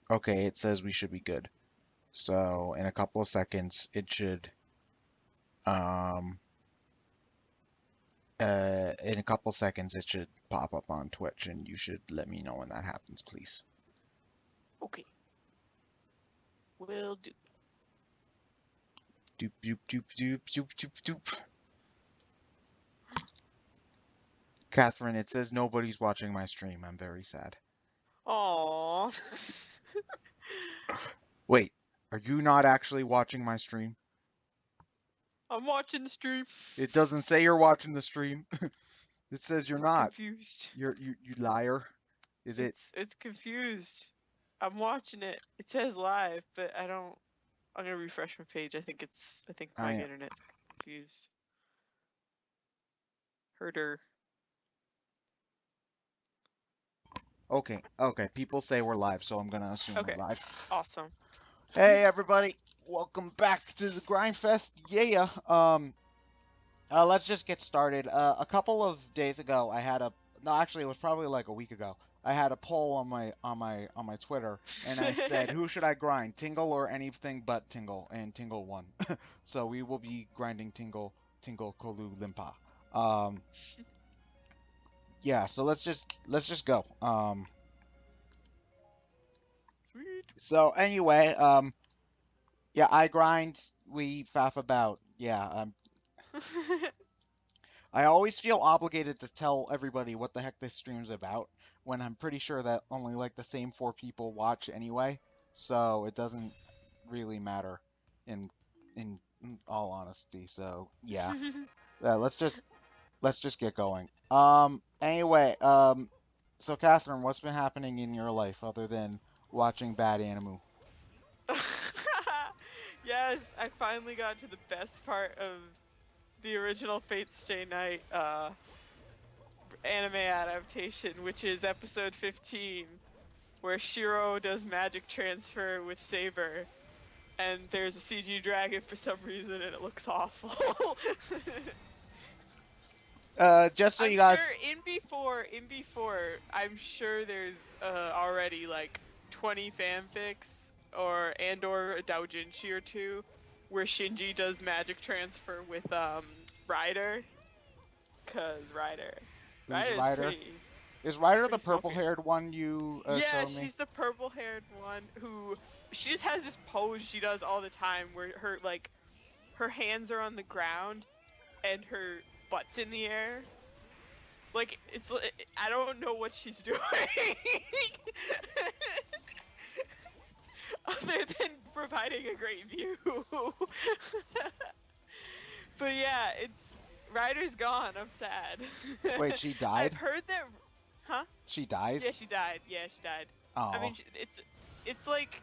Okay, it says we should be good. So in a couple of seconds, it should um in a couple of seconds it should pop up on Twitch, and you should let me know when that happens, please. Okay. Will do. Doop doop doop doop doop doop doop. Catherine, it says nobody's watching my stream. I'm very sad. Aww. Wait, are you not actually watching my stream? I'm watching the stream. It doesn't say you're watching the stream. It says you're It's not. confused. You liar. Is it? It's confused. I'm watching it. It says live, but I don't. I'm gonna refresh my page. I think my I internet's confused. Herder. okay. Okay. People say we're live, so I'm gonna assume we're Okay. live. Awesome. Hey everybody, welcome back to the Grindfest. Yeah. Let's just get started. A couple of days ago, I had a no, actually, it was probably like a week ago. I had a poll on my Twitter, and I said, "Who should I grind, Tingle or anything but Tingle?" And Tingle won. So we will be grinding Tingle Kolu Limpa. Um, yeah. So let's just go. Sweet. So anyway, yeah, I grind. We faff about. Yeah. I always feel obligated to tell everybody what the heck this stream's about when I'm pretty sure that only like the same four people watch anyway, so it doesn't really matter in in all honesty. So yeah, let's just get going. Anyway, so Catherine, what's been happening in your life other than watching bad anime? Yes, I finally got to the best part of the original Fate Stay Night anime adaptation, which is episode 15, where Shiro does magic transfer with Saber, and there's a CG dragon for some reason, and it looks awful. Just so I'm you got sure I'm sure there's already like 20 fanfics or a doujinshi or two where Shinji does magic transfer with Ryder, cause who's Ryder's Ryder. pretty Is Ryder the pretty smoking. purple-haired one you Yeah, showed me? she's the purple-haired one who she just has this pose she does all the time where her hands are on the ground and her butt's in the air. Like it's I don't know what she's doing other than providing a great view. But yeah, it's Ryder's gone. I'm sad. Wait, she I've died? heard that. Huh? She Yeah, dies? she died. Yeah, she died. I Oh. mean, it's like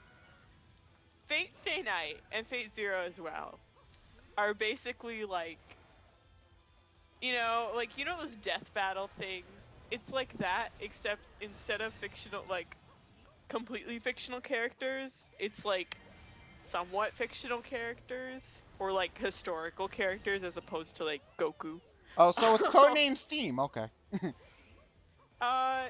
Fate Stay Night and Fate Zero as well are basically like those death battle things. It's like that, except instead of fictional, like completely fictional characters, it's like somewhat fictional characters or like historical characters as opposed to like Goku. Oh, so it's codename Steam. Okay. uh,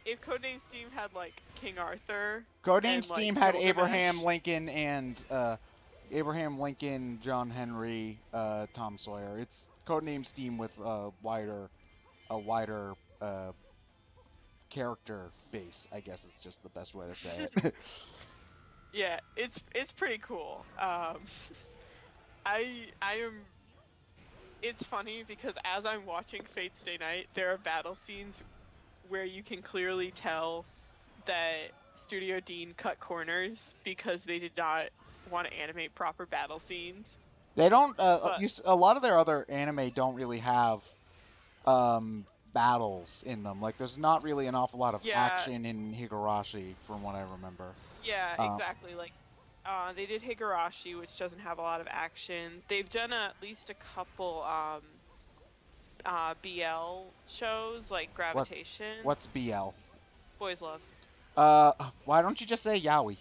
if Codename Steam had like King Arthur Codename and like Steam had Gilgamesh, Abraham Lincoln, John Henry, Tom Sawyer. It's codename Steam with a wider character base. I guess it's just the best way to say it. yeah, it's pretty cool. I am. It's funny because as I'm watching Fate Stay Night, there are battle scenes where you can clearly tell that Studio Dean cut corners because they did not want to animate proper battle scenes. They don't. But A lot of their other anime don't really have battles in them. Like, there's not really an awful lot of yeah, action in Higurashi, from what I remember. yeah, Um, exactly. Like, they did Higurashi, which doesn't have a lot of action. They've done at least a couple BL shows like what Gravitation, what's BL? Boys Love. Why don't you just say yaoi?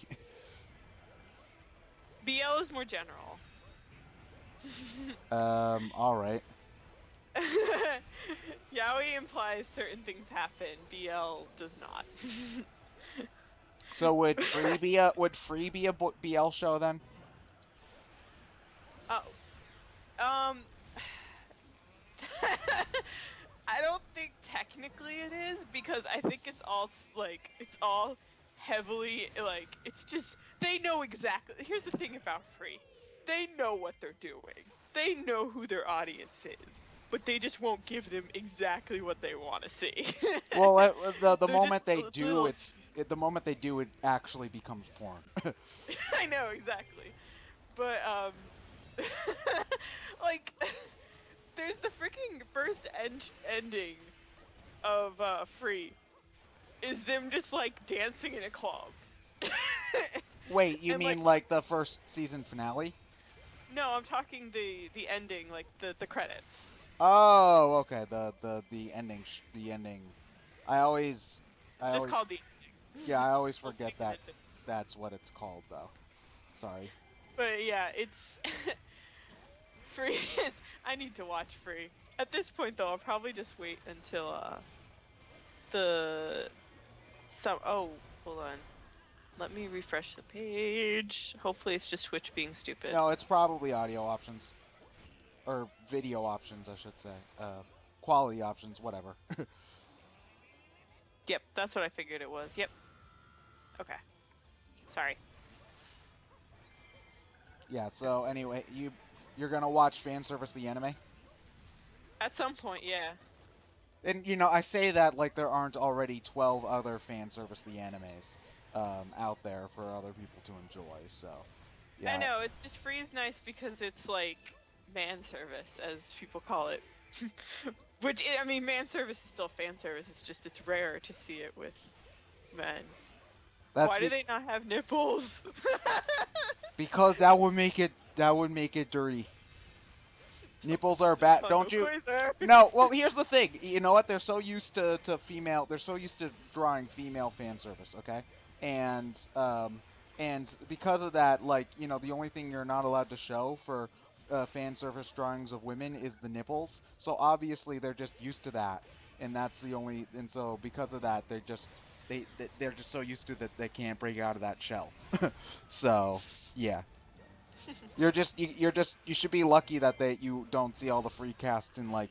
BL is more general. All right. Yaoi implies certain things happen. BL does not. So would Free be a BL show then? Oh, um, I don't think technically it is because I think it's all it's all heavily it's just they know exactly. Here's the thing about Free, they know what they're doing. They know who their audience is, but they just won't give them exactly what they want to see. Well, the They're moment just they do little. it, the moment they do it actually becomes porn. I know exactly, but like there's the freaking first ending of Free is them just like dancing in a club. Wait, you And mean like like the first season finale? no, I'm talking the ending, like the credits. Oh, okay. The ending. The ending. I always, I Just always, called the yeah, I always forget opening that ending. that's what it's called though. Sorry. But yeah, it's Free is I need to watch Free. At this point though, I'll probably just wait until the oh, hold on. Let me refresh the page. Hopefully it's just Switch being stupid. No, it's probably audio options or video options, I should say. Quality options, whatever. Yep, that's what I figured it was. Yep. Okay. Sorry. Yeah. So anyway, you're gonna watch fan service the anime, At some point, yeah. and I say that like there aren't already 12 other fan service the animes out there for other people to enjoy. So I yeah. know, it's just Free is nice because it's like man service, as people call it. Which, I mean, man service is still fan service, it's just it's rare to see it with men. That's Why do they not have nipples? because that would make it dirty. Nipples are bad, don't you? Quasar. No, well, here's the thing. You know what? They're so used to female. They're so used to drawing female fan service. Okay, and because of that, like the only thing you're not allowed to show for fan service drawings of women is the nipples. So obviously they're just used to that, and that's the only. And so because of that, they're just so used to that they can't break out of that shell. So yeah. You should be lucky that you don't see all the free cast in like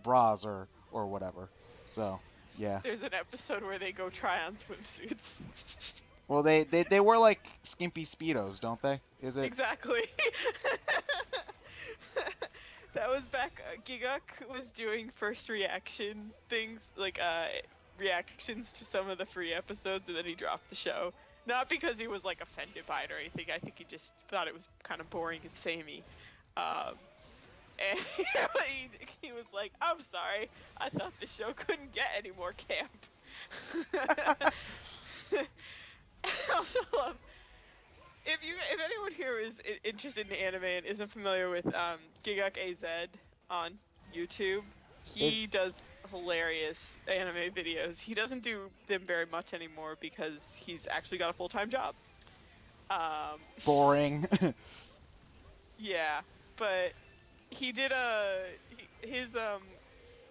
bras or whatever. So yeah. There's an episode where they go try on swimsuits. Well, they wear like skimpy speedos, don't they? Is it? Exactly. That was back. Giguk was doing first reaction things, like reactions to some of the Free episodes, and then he dropped the show. Not because he was like offended by it or anything. I think he just thought it was kind of boring and samey. And he was like, "I'm sorry. I thought the show couldn't get any more camp." I also love if anyone here is interested in anime and isn't familiar with Giguk AZ on YouTube, It he does hilarious anime videos. He doesn't do them very much anymore because he's actually got a full-time job. boring. Yeah, but he did his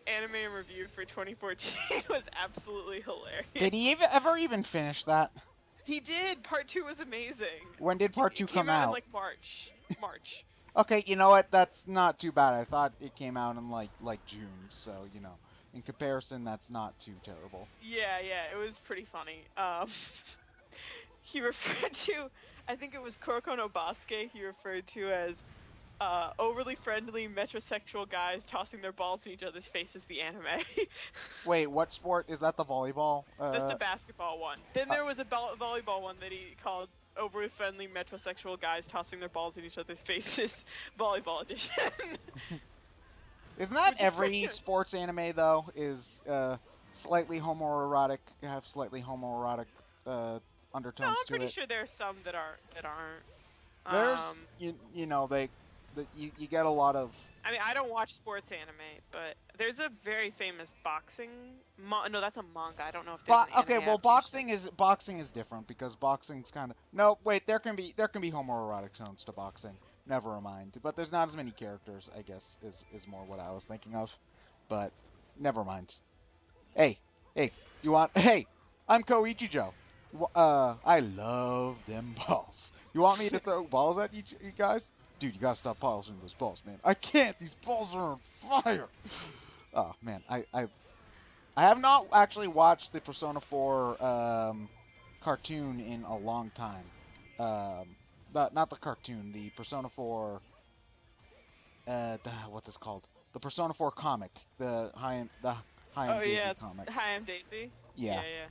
anime review for 2014 was absolutely hilarious. Did he ever even finish that? He did. Part 2 was amazing. When did part 2 It came come out in out? like March. Okay, you know what? That's not too bad. I thought it came out in like June, so in comparison, that's not too terrible. Yeah, it was pretty funny. He referred to, I think it was Kuroko no Basuke, he referred to as overly friendly metrosexual guys tossing their balls in each other's faces, the anime. Wait, what sport is that? The volleyball? That's the basketball one. Then there was a volleyball one that he called overly friendly metrosexual guys tossing their balls in each other's faces, volleyball edition. Isn't that every sports anime though? Is slightly homoerotic, have slightly homoerotic undertones No, I'm to pretty it. sure there are some that aren't. There's you get a lot of. I mean, I don't watch sports anime, but there's a very famous boxing. No, that's a manga. I don't know if there's an Okay, anime well, adaptation. boxing is different because boxing's kind of no. Wait, there can be homoerotic tones to boxing. Never mind. But there's not as many characters, I guess, is more what I was thinking of. But never mind. Hey, you want? Hey, I'm Koichijo. I love them balls. You want me to throw balls at you guys? Dude, you gotta stop polishing those balls, man. I can't. These balls are on fire. Oh man, I have not actually watched the Persona 4 cartoon in a long time. Not the cartoon, the Persona 4 what's this called? The Persona 4 comic, the High Oh and yeah, Daisy comic. hi, I'm Daisy. Yeah. Yeah,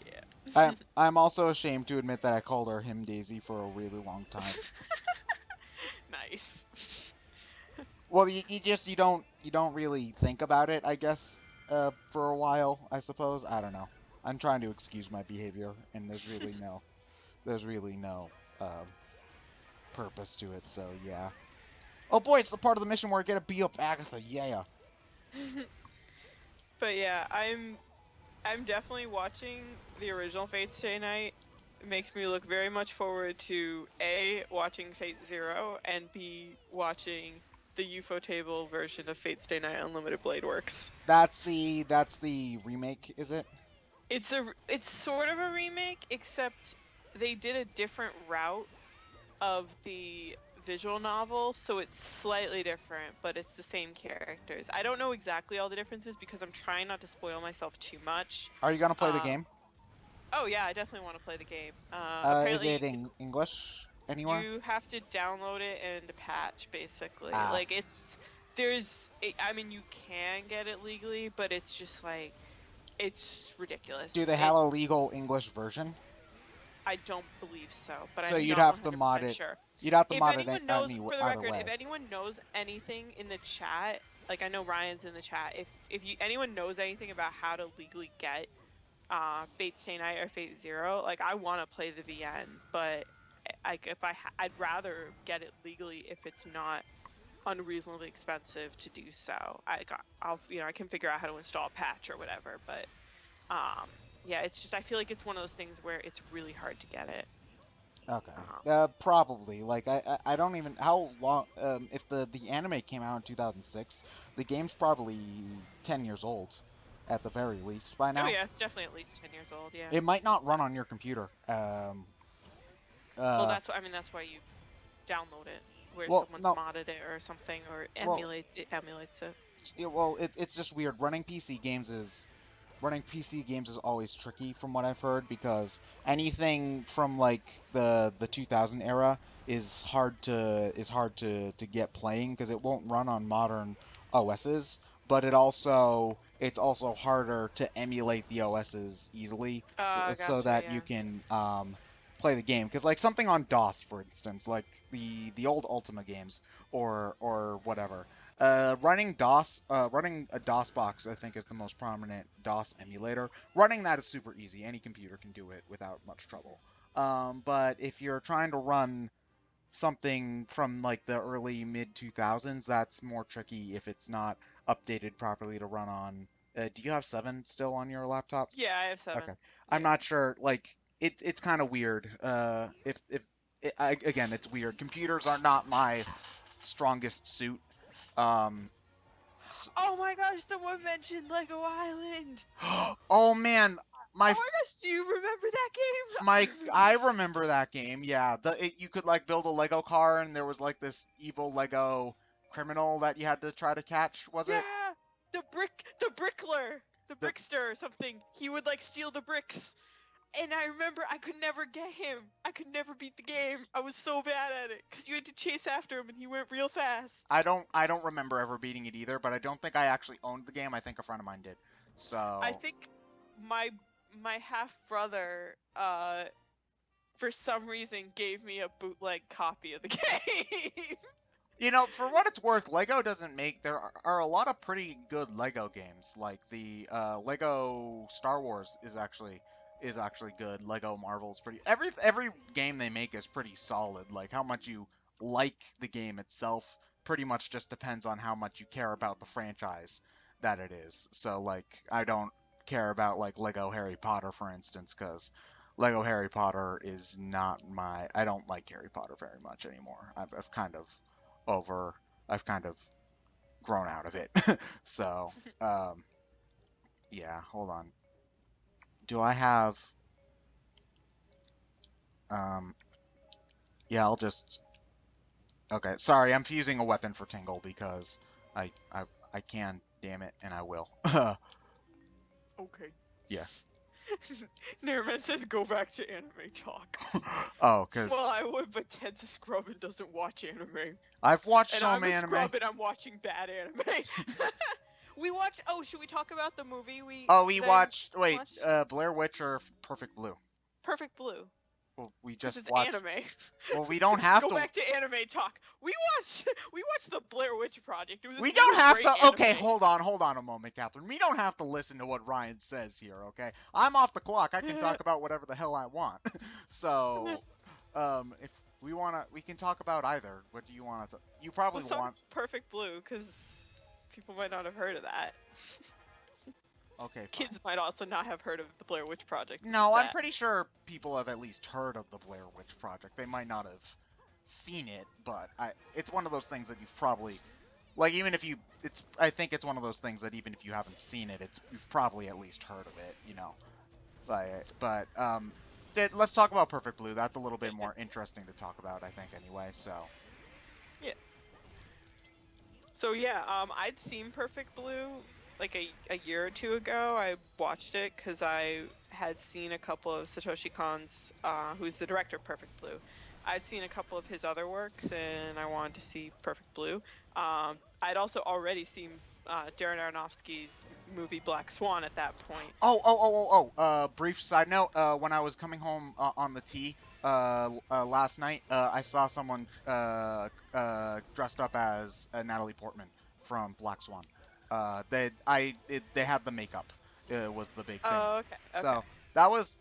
yeah, I yeah. I'm also ashamed to admit that I called her him Daisy for a really long time. Nice. Well, you don't really think about it, I guess, for a while, I suppose. I don't know. I'm trying to excuse my behavior, and there's really no um, purpose to it. So yeah. Oh boy, it's the part of the mission where I get to beat up Agatha. Yeah. But yeah, I'm definitely watching the original Fate Stay Night. It makes me look very much forward to A, watching Fate Zero, and B, watching the UFO table version of Fate Stay Night Unlimited Blade Works. That's the remake, is it? It's sort of a remake, except they did a different route of the visual novel, so it's slightly different, but it's the same characters. I don't know exactly all the differences because I'm trying not to spoil myself too much. Are you gonna play the Um, game? oh yeah, I definitely want to play the game. Is Apparently it in English anywhere? you have to download it and patch basically. Ah. Like I mean you can get it legally, but it's just like it's Do ridiculous. they have a legal English version? I don't believe so, but So I'm you'd not have to mod 100% it. sure. You'd have to If mod it anyone knows, any for the either record, if way. anyone knows anything in the chat, like I know Ryan's in the chat, if you anyone knows anything about how to legally get Fate Stay Night or Fate Zero, like I want to play the VN, but like if I'd rather get it legally if it's not unreasonably expensive to do so. I'll I can figure out how to install a patch or whatever, but um yeah, it's just I feel like it's one of those things where it's really hard to get it. Okay. Um, Probably. Like I don't even how long if the anime came out in 2006, the game's probably 10 years old at the very least by Oh now. yeah, it's definitely at least 10 years old. Yeah. It might not run on your computer. Well, Uh that's why you download it, where well someone's no modded it or something, or well emulates it. it's just weird. Running PC games is always tricky from what I've heard because anything from like the 2000 era is hard to get playing because it won't run on modern OSs, but it's also harder to emulate the OSs easily so Gotcha. that you Yeah. can play the game because like something on DOS for instance like the old Ultima games or whatever running a DOS box, I think, is the most prominent DOS emulator. Running that is super easy. Any computer can do it without much trouble. But if you're trying to run something from like the early mid 2000s, that's more tricky if it's not updated properly to run on. Do you have 7 still on your laptop? Yeah, I have Okay. 7. I'm Yeah. not sure. Like, it's kind of weird. Again, it's weird. Computers are not my strongest suit. Um, Oh my gosh, someone mentioned Lego Island. Oh man, Oh my my gosh, do you remember that game? my I remember that game. Yeah, you could like build a Lego car, and there was like this evil Lego criminal that you had to try to catch. Was it? Yeah, the brickler, the The, brickster or something. He would like steal the bricks. And I remember I could never get him. I could never beat the game. I was so bad at it because you had to chase after him and he went real fast. I don't remember ever beating it either, but I don't think I actually owned the game. I think a friend of mine did. I So think my my half brother for some reason gave me a bootleg copy of the game. for what it's worth, Lego doesn't make. There are a lot of pretty good Lego games. Like the Lego Star Wars is actually good. Lego Marvel's pretty. Every game they make is pretty solid. Like how much you like the game itself pretty much just depends on how much you care about the franchise that it is. So like I don't care about like Lego Harry Potter for instance because Lego Harry Potter is not my. I don't like Harry Potter very much anymore. I've kind of over. I've kind of grown out of it. So, um, yeah, hold on. Do I have? Um, yeah, I'll just. Okay, sorry, I'm fusing a weapon for Tingle because I I I can, damn it, and I will. Okay. Yeah. Nerman says go back to anime talk. Oh, cause Well, I would, but Ted's a scrub and doesn't watch anime. I've watched And some I'm a anime. scrub and I'm watching bad anime. We watch. Oh, should we talk about the movie Oh, we that I watched. Wait, watched? Blair Witch or Perfect Blue? Perfect Blue, Well, we because just it's watched. anime. Well, we don't have Go to. back to anime talk. We watched the Blair Witch Project. It was We this don't really have great to. anime. Okay, hold on a moment, Catherine. We don't have to listen to what Ryan says here. Okay, I'm off the clock. I can talk about whatever the hell I want. So, if we wanna, we can talk about either. What do you want to? You probably Let's talk want. Perfect Blue, because people might not have heard of that. Okay, fine. Kids might also not have heard of the Blair Witch Project. No, I'm pretty sure people have at least heard of the Blair Witch Project. They might not have seen it, but it's one of those things that you've probably, like, even if you, I think it's one of those things that even if you haven't seen it, you've probably at least heard of it, you know. Let's talk about Perfect Blue. That's a little bit more interesting to talk about, I think, anyway. So. Yeah. So yeah, I'd seen Perfect Blue like a year or two ago. I watched it because I had seen a couple of Satoshi Kon's, who's the director of Perfect Blue. I'd seen a couple of his other works, and I wanted to see Perfect Blue. I'd also already seen Darren Aronofsky's movie Black Swan at that point. Brief side note. When I was coming home on the T last night, I saw someone dressed up as Natalie Portman from Black Swan. They had the makeup. Was the big thing. Oh, okay. So that was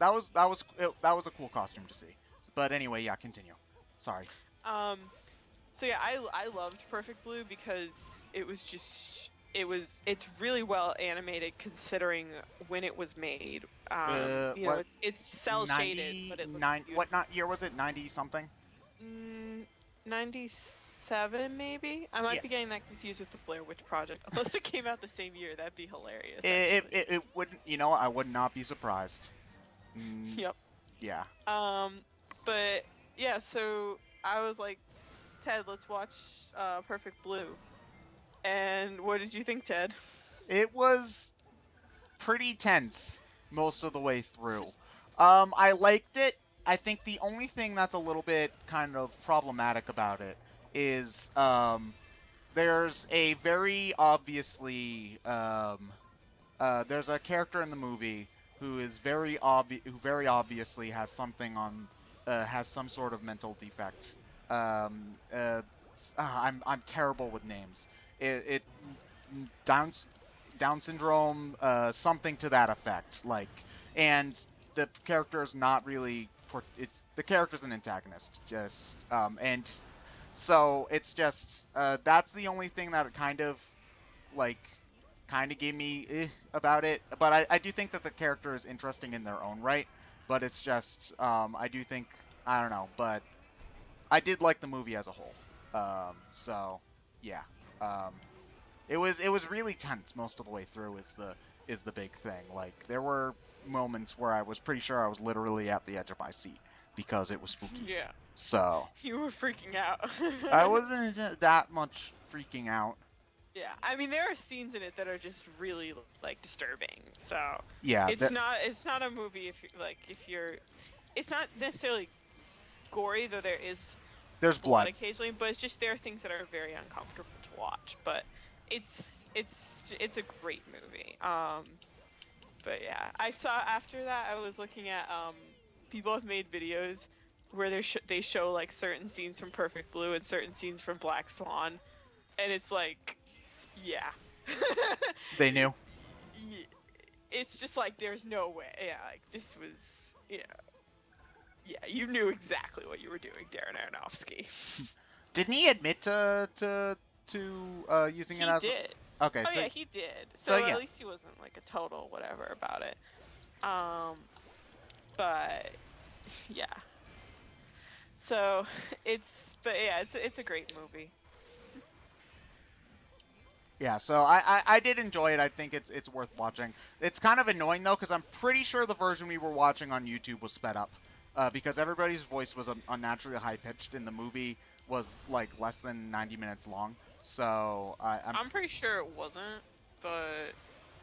a cool costume to see. But anyway, yeah, continue. Sorry. So yeah, I loved Perfect Blue because it's really well animated considering when it was made. It's cell shaded, but it looks beautiful. What not year was it? 90 something? 97 maybe. I might be getting that confused with the Blair Witch Project. Unless it came out the same year, that'd be hilarious. It wouldn't. I would not be surprised. Yep. Yeah. But yeah, so I was like, Ted, let's watch Perfect Blue. And what did you think, Ted? It was pretty tense most of the way through. I liked it. I think the only thing that's a little bit kind of problematic about it is there's a very obviously there's a character in the movie who is very obviously has something on has some sort of mental defect. I'm terrible with names. It Down Down syndrome, something to that effect. And the character is not really. The character's an antagonist, and so it's just that's the only thing that kind of gave me about it. But I do think that the character is interesting in their own right. But it's just I do think I don't know, but I did like the movie as a whole. So yeah, um, it was really tense most of the way through. Is the big thing. Like there were moments where I was pretty sure I was literally at the edge of my seat because it was spooky. Yeah. So you were freaking out. I wasn't that much freaking out. Yeah, I mean there are scenes in it that are just really like disturbing. So yeah, it's not a movie if you're it's not necessarily gory, though there's blood occasionally, but it's just there are things that are very uncomfortable to watch. But it's a great movie. But yeah, I saw after that I was looking at people have made videos where they show like certain scenes from Perfect Blue and certain scenes from Black Swan, and it's like, yeah. they knew. It's just like there's no way. Yeah, like this was, yeah, you knew exactly what you were doing, Darren Aronofsky. Didn't he admit to using it as? He did. Okay. Oh so, yeah, he did. So So yeah. at least he wasn't like a total whatever about it. But yeah. So it's a great movie. Yeah, so I did enjoy it. I think it's worth watching. It's kind of annoying though, because I'm pretty sure the version we were watching on YouTube was sped up, because everybody's voice was unnaturally high pitched, and the movie was like less than 90 minutes long. So I'm I'm pretty sure it wasn't, but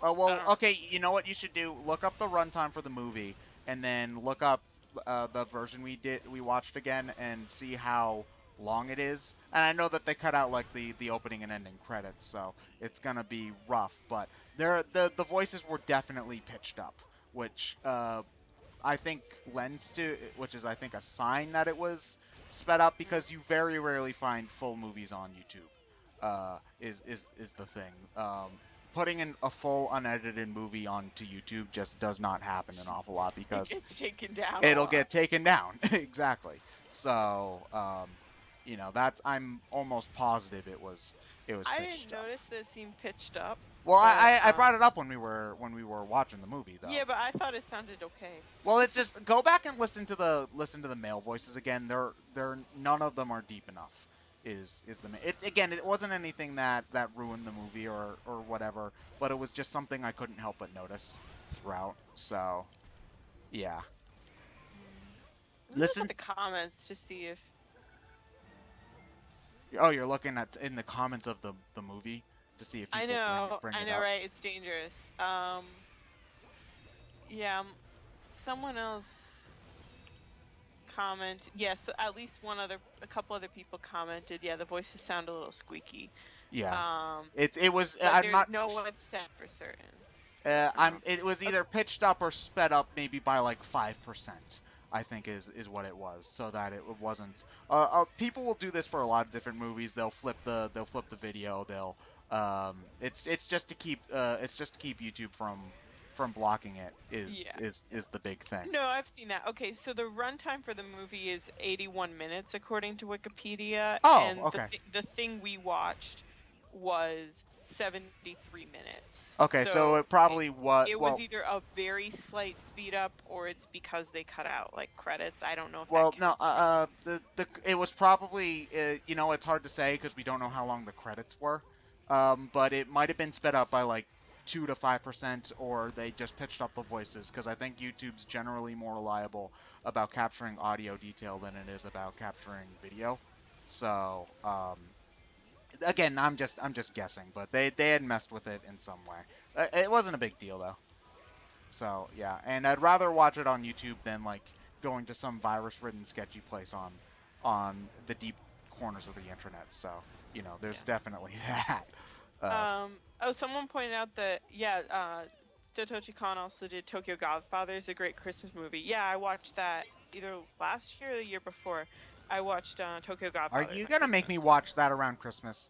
Oh, I well, don't. okay, you know what you should do? Look up the runtime for the movie, and then look up the version we watched again, and see how long it is. And I know that they cut out like the opening and ending credits, so it's gonna be rough. But the voices were definitely pitched up, which I think lends to, which is I think a sign that it was sped up, because you very rarely find full movies on YouTube. Is the thing. Putting in a full unedited movie onto YouTube just does not happen an awful lot, It because gets taken down a it'll lot. get taken down. Exactly. So, that's, I'm almost positive it was I pitched didn't up. notice that it seemed pitched up, Well, but I brought it up when we were watching the movie though. yeah, but I thought it sounded okay. Well, it's just go back and listen to the male voices again. They're none of them are deep enough. Is the it again? It wasn't anything that ruined the movie or whatever, but it was just something I couldn't help but notice throughout. So yeah, Let me look at listen. the comments to see if Oh, you're looking at in the comments of the movie to see if people bring I it know, up. right? It's dangerous. Yeah, someone else comment. Yes, at least a couple other people commented. Yeah, the voices sound a little squeaky. Yeah, Um, it was. but I'm not. no one said for certain. It was Okay. either pitched up or sped up, maybe by like 5%. I think is what it was, so that it wasn't. People will do this for a lot of different movies. They'll flip the video. It's just to keep YouTube from blocking it. Is Yeah. is is the big thing. No, I've seen that. Okay, so the runtime for the movie is 81 minutes according to Wikipedia, Oh, and okay. the thing we watched was 73 minutes. Okay, so So it probably what it was well either a very slight speed up or it's because they cut out like credits. I don't know if that Well, no, counts. the it was probably, it's hard to say because we don't know how long the credits were. But it might have been sped up by like 2 to 5%, or they just pitched up the voices, because I think YouTube's generally more reliable about capturing audio detail than it is about capturing video. So, again, I'm just guessing, but they had messed with it in some way. It wasn't a big deal though. So yeah, and I'd rather watch it on YouTube than like going to some virus-ridden sketchy place on the deep corners of the internet. So Yeah. there's definitely that. Uh, Someone pointed out that yeah, Satoshi Kon also did Tokyo Godfathers, a great Christmas movie. Yeah, I watched that either last year or the year before. I watched Tokyo are Godfathers you on gonna make me Christmas. watch that around Christmas?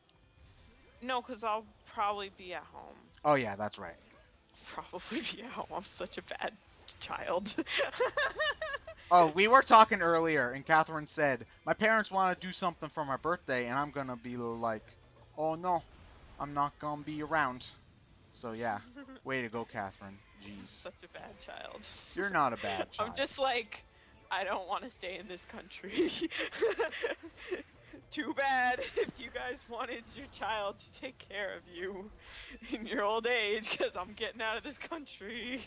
No, because I'll probably be at home. Oh yeah, that's right. Probably be at home. I'm such a bad child. Oh, we were talking earlier, and Catherine said my parents want to do something for my birthday, and I'm gonna be like, oh no, I'm not gonna be around. So yeah, way to go, Catherine. Gee, Such a bad child. you're not a bad I'm child. just like, I don't want to stay in this country. Too bad if you guys wanted your child to take care of you in your old age, because I'm getting out of this country.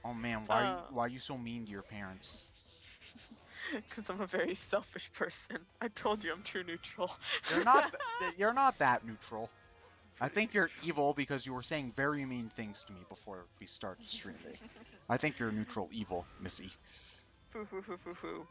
Oh man, why are you, Uh, why are you so mean to your parents? because I'm a very selfish person. I told you I'm true neutral. You're not you're not that neutral. I think you're evil because you were saying very mean things to me before we started streaming. I think you're neutral evil, Missy. Foo foo foo foo foo.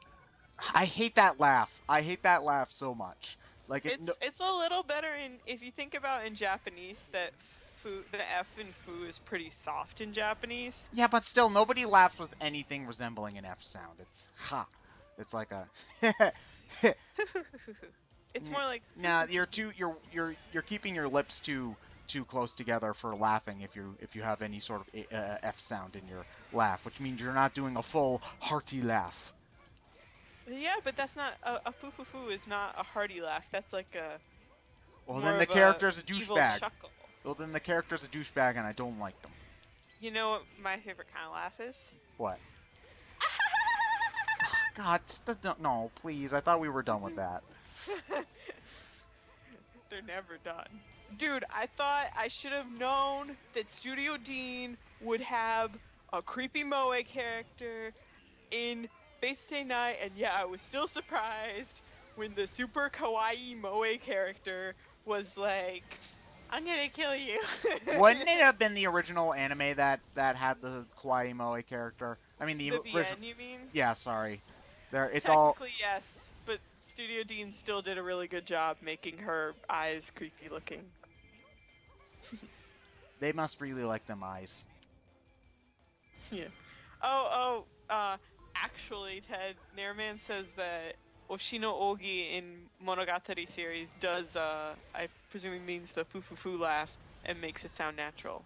I hate that laugh. I hate that laugh so much. Like it. No, It's a little better in if you think about in Japanese that foo the F in foo is pretty soft in Japanese. yeah, but still, nobody laughs with anything resembling an F sound. It's ha. It's like a. It's more like Nah, you're keeping your lips too close together for laughing if you have any sort of F sound in your laugh, which means you're not doing a full hearty laugh. yeah, but that's not a foo foo foo is not a hearty laugh. That's like a Well, more then the of a character's a evil douchebag. chuckle. Well, then the character's a douchebag, and I don't like them. You know what my favorite kind of laugh is? What? God, no, please. I thought we were done with that. They're never done. Dude, I thought I should have known that Studio Dean would have a creepy Moe character in Fate Stay Night, and yeah, I was still surprised when the super kawaii Moe character was like, I'm gonna kill you. Wouldn't it have been the original anime that had the Kawaii Moe character? I mean, the The original. VN, you mean? Yeah, sorry. There, it's all. Technically, yes, but Studio Dean still did a really good job making her eyes creepy looking. They must really like them eyes. Yeah. Actually, Ted, Nairman says that Oshino Ogi in Monogatari series does, I presume he means the foo-foo-foo laugh and makes it sound natural.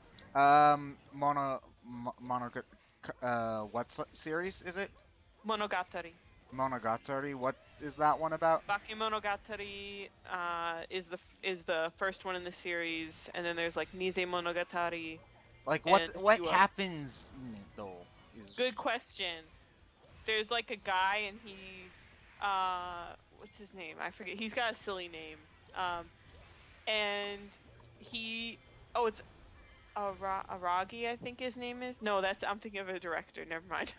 What series is it? Monogatari. Monogatari. What is that one about? Bakemonogatari is the first one in the series, and then there's like Nise Monogatari. Like, and what a few others. happens in it though? Good question. There's like a guy, and he, what's his name? I forget. He's got a silly name. And he, it's Aragi, I think his name is. No, I'm thinking of a director. Never mind.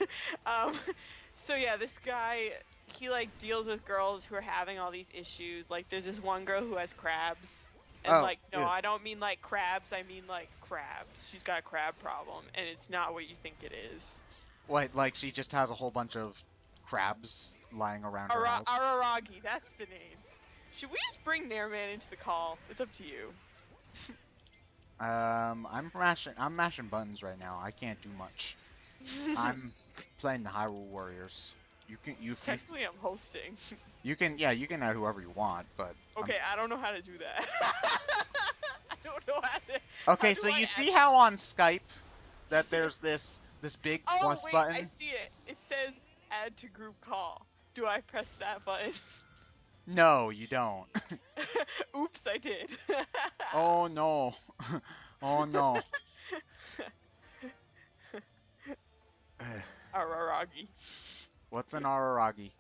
So yeah, this guy, he like deals with girls who are having all these issues. Like, there's this one girl who has crabs. And no, yeah. I don't mean like crabs. I mean like crabs. She's got a crab problem, and it's not what you think it is. What, like she just has a whole bunch of crabs lying around her house? Araragi, that's the name. Should we just bring Nairman into the call? It's up to you. I'm mashing buttons right now. I can't do much. I'm playing the Hyrule Warriors. Technically, I'm hosting. You can add whoever you want, but. Okay, I don't know how to do that. I don't know how to. Okay, so you see how on Skype that there's this big plus button? I see it. It says add to group call. Do I press that button? No, you don't. Oops, I did. Oh no. Oh no. Araragi. What's an Araragi?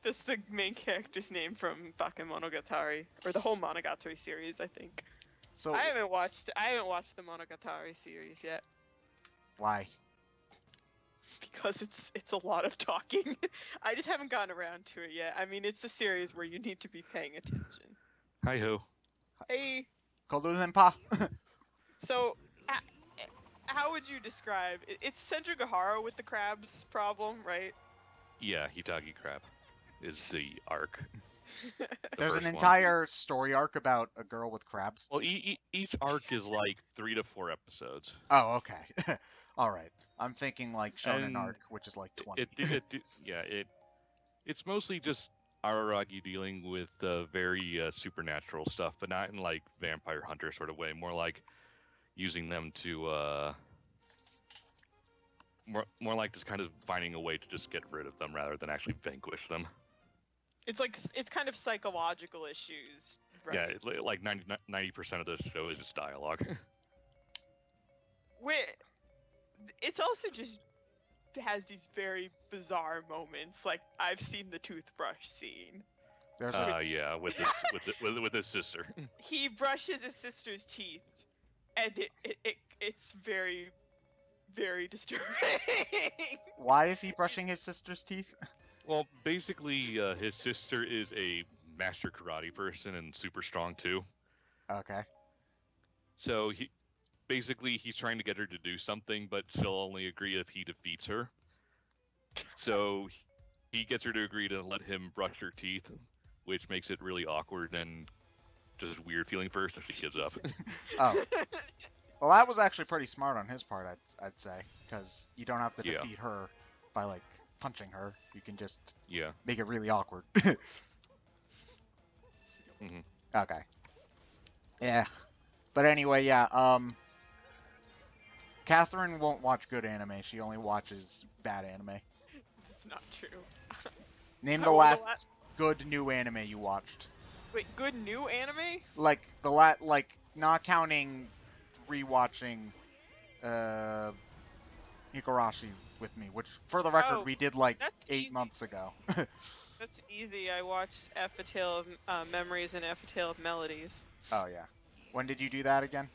That's the main character's name from Bakemonogatari, or the whole Monogatari series, I think. So I haven't watched the Monogatari series yet. Why? Because it's a lot of talking. I just haven't gotten around to it yet. I mean, it's a series where you need to be paying attention. Hi ho. Hey. Kodo-senpa. So, how would you describe it? It's Senju with the crabs problem, right? Yeah, Hitagi Crab is the arc. There's an entire story arc about a girl with crabs. Well, each arc is like 3 to 4 episodes. Oh, okay. All right. I'm thinking like Shonen arc, which is like 20. It's mostly just Araragi dealing with very supernatural stuff, but not in like Vampire Hunter sort of way. More like using them to more like just kind of finding a way to just get rid of them rather than actually vanquish them. It's kind of psychological issues, right? Yeah, like 90% of the show is just dialogue. It's also just has these very bizarre moments. Like, I've seen the toothbrush scene. Yeah, with his sister. He brushes his sister's teeth, and it's very, very disturbing. Why is he brushing his sister's teeth? Well, basically, his sister is a master karate person and super strong too. Okay. So he's trying to get her to do something, but she'll only agree if he defeats her. So he gets her to agree to let him brush her teeth, which makes it really awkward and just a weird feeling for her, so she gives up. Oh. Well, that was actually pretty smart on his part, I'd say, because you don't have to defeat her by like punching her. You can just make it really awkward. Mm-hmm. Okay. Yeah. But anyway, Catherine won't watch good anime. She only watches bad anime. That's not true. Name the last good new anime you watched. Wait, good new anime? Like not counting rewatching Higurashi with me, which for the record we did like 8 months ago. That's easy. I watched F A Tale of Memories and F A Tale of Melodies. Oh yeah. When did you do that again?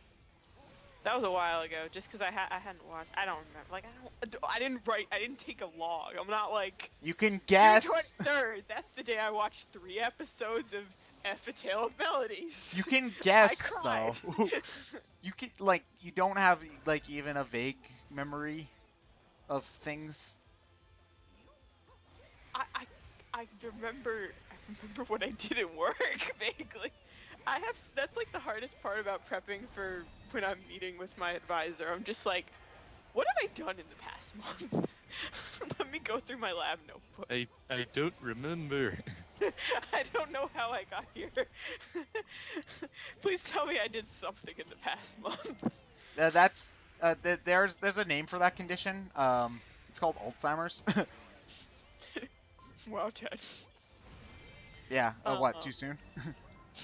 That was a while ago, just because I hadn't watched. I don't remember. Like I didn't take a log. I'm not like. You can June guess. 23rd. That's the day I watched 3 episodes of F: A Tale of Melodies. You can I guess cried. though. You can like you don't have like even a vague memory of things. I remember when I didn't work vaguely. That's like the hardest part about prepping for when I'm meeting with my advisor. I'm just like, what have I done in the past month? Let me go through my lab notebook. I don't remember. I don't know how I got here. Please tell me I did something in the past month. That's there's a name for that condition. It's called Alzheimer's. Wow, Ted. Yeah. What? Too soon?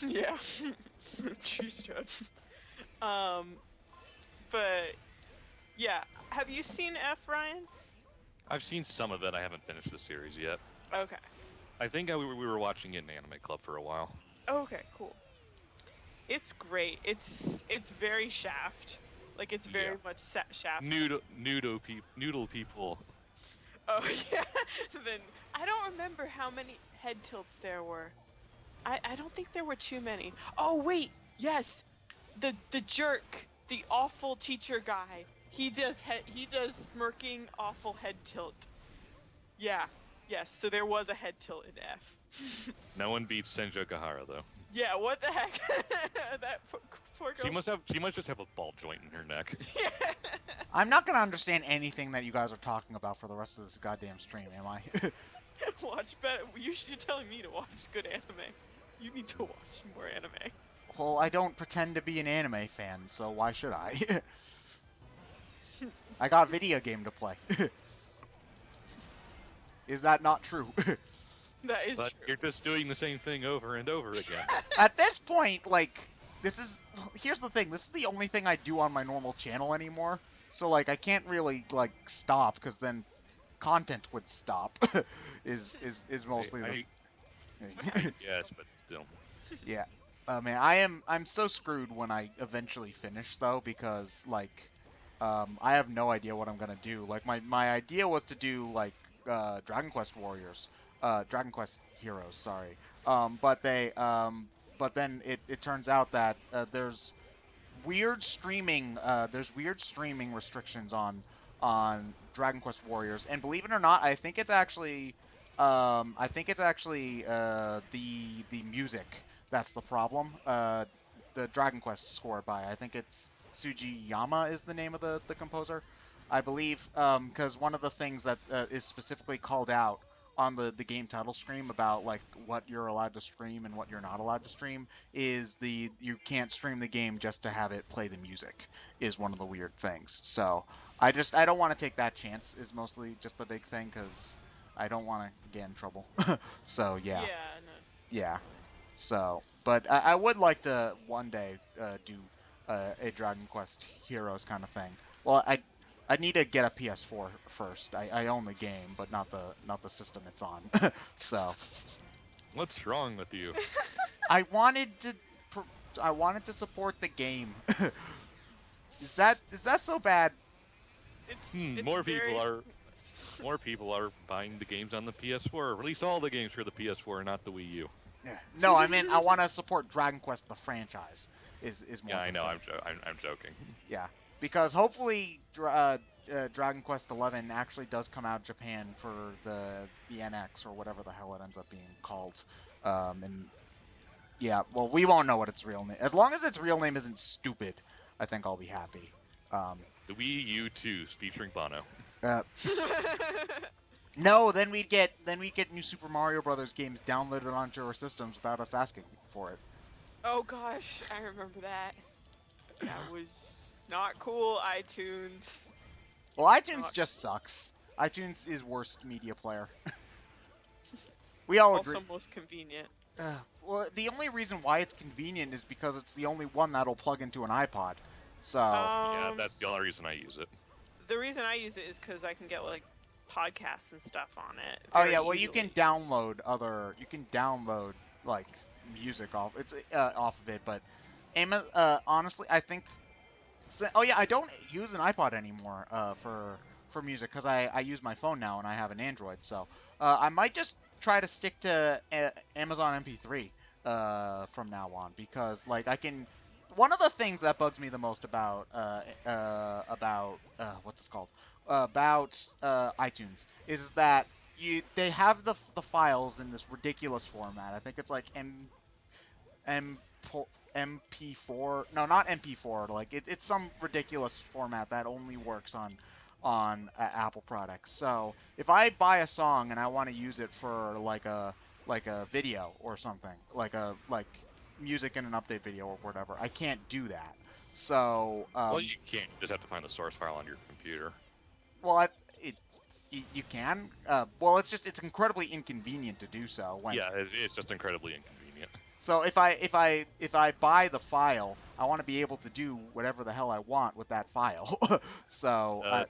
Yeah. Jeez, Ted. But yeah, have you seen F, Ryan? I've seen some of it. I haven't finished the series yet. Okay. I think we were watching it in Anime Club for a while. Okay, cool. It's great. It's very Shaft. Like it's very much Shaft. Noodle people. Oh yeah. Then I don't remember how many head tilts there were. I don't think there were too many. Oh wait, yes. The jerk, the awful teacher guy. He does smirking awful head tilt. Yeah. Yes, so there was a head tilt in F. No one beats Senjo Gahara though. Yeah, what the heck? That poor girl. She must just have a ball joint in her neck. Yeah. I'm not gonna understand anything that you guys are talking about for the rest of this goddamn stream, am I? Watch better. You're telling me to watch good anime. You need to watch more anime. Well, I don't pretend to be an anime fan, so why should I? I got video game to play. Is that not true? That is But true. you're just doing the same thing over and over again. At this point, like, here's the thing, this is the only thing I do on my normal channel anymore, so, like, I can't really, like, stop, because then content would stop, is mostly the... Yes, but still. Yeah. Man, I'm so screwed when I eventually finish, though, because, like, I have no idea what I'm gonna do. Like, my idea was to do, like, Dragon Quest Warriors. Dragon Quest Heroes, sorry. But then it turns out that there's weird streaming restrictions on Dragon Quest Warriors, and believe it or not, I think it's actually the music that's the problem. The Dragon Quest scored by, I think it's Tsujiyama is the name of the composer, I believe, because one of the things that is specifically called out on the game title stream about like what you're allowed to stream and what you're not allowed to stream is you can't stream the game just to have it play the music is one of the weird things. So I don't want to take that chance is mostly just the big thing because I don't want to get in trouble. So yeah. Yeah, no. Yeah. So, but I would like to one day do a Dragon Quest Heroes kind of thing. Well, I need to get a PS4 first. I own the game, but not the system it's on. So What's wrong with you? I wanted to support the game. Is that so bad? It's More very... more people are buying the games on the PS4. Or at least all the games for the PS4, not the Wii U. No, I mean I want to support Dragon Quest the franchise. Is more. Yeah, I know. important. I'm joking. Yeah, because hopefully Dragon Quest XI actually does come out in Japan for the NX or whatever the hell it ends up being called. And yeah, well, we won't know what its real name. As long as its real name isn't stupid, I think I'll be happy. The Wii U 2 featuring Bono. No, then we'd get new Super Mario Brothers games downloaded onto our systems without us asking for it. Oh gosh, I remember that. That was not cool, iTunes. Well, iTunes just sucks. iTunes is worst media player. We all agree. Also most convenient. Well, the only reason why it's convenient is because it's the only one that'll plug into an iPod. So Yeah, that's the only reason I use it. The reason I use it is because I can get like podcasts and stuff on it. oh yeah, well easily. you can download like music off of it, but Honestly, I think. Oh yeah, I don't use an iPod anymore for music because I use my phone now and I have an Android. So I might just try to stick to Amazon MP3 from now on because like I can. One of the things that bugs me the most about what's this called about iTunes is that they have the files in this ridiculous format. I think it's like M MP4. No, not MP4. Like it's some ridiculous format that only works on Apple products. So if I buy a song and I want to use it for like a video or something, like music in an update video or whatever, I can't do that. So Well, you can't. You just have to find the source file on your computer. well, it you can. Well, it's incredibly inconvenient to do so when Yeah, it's just incredibly inconvenient. So if I buy the file, I want to be able to do whatever the hell I want with that file. so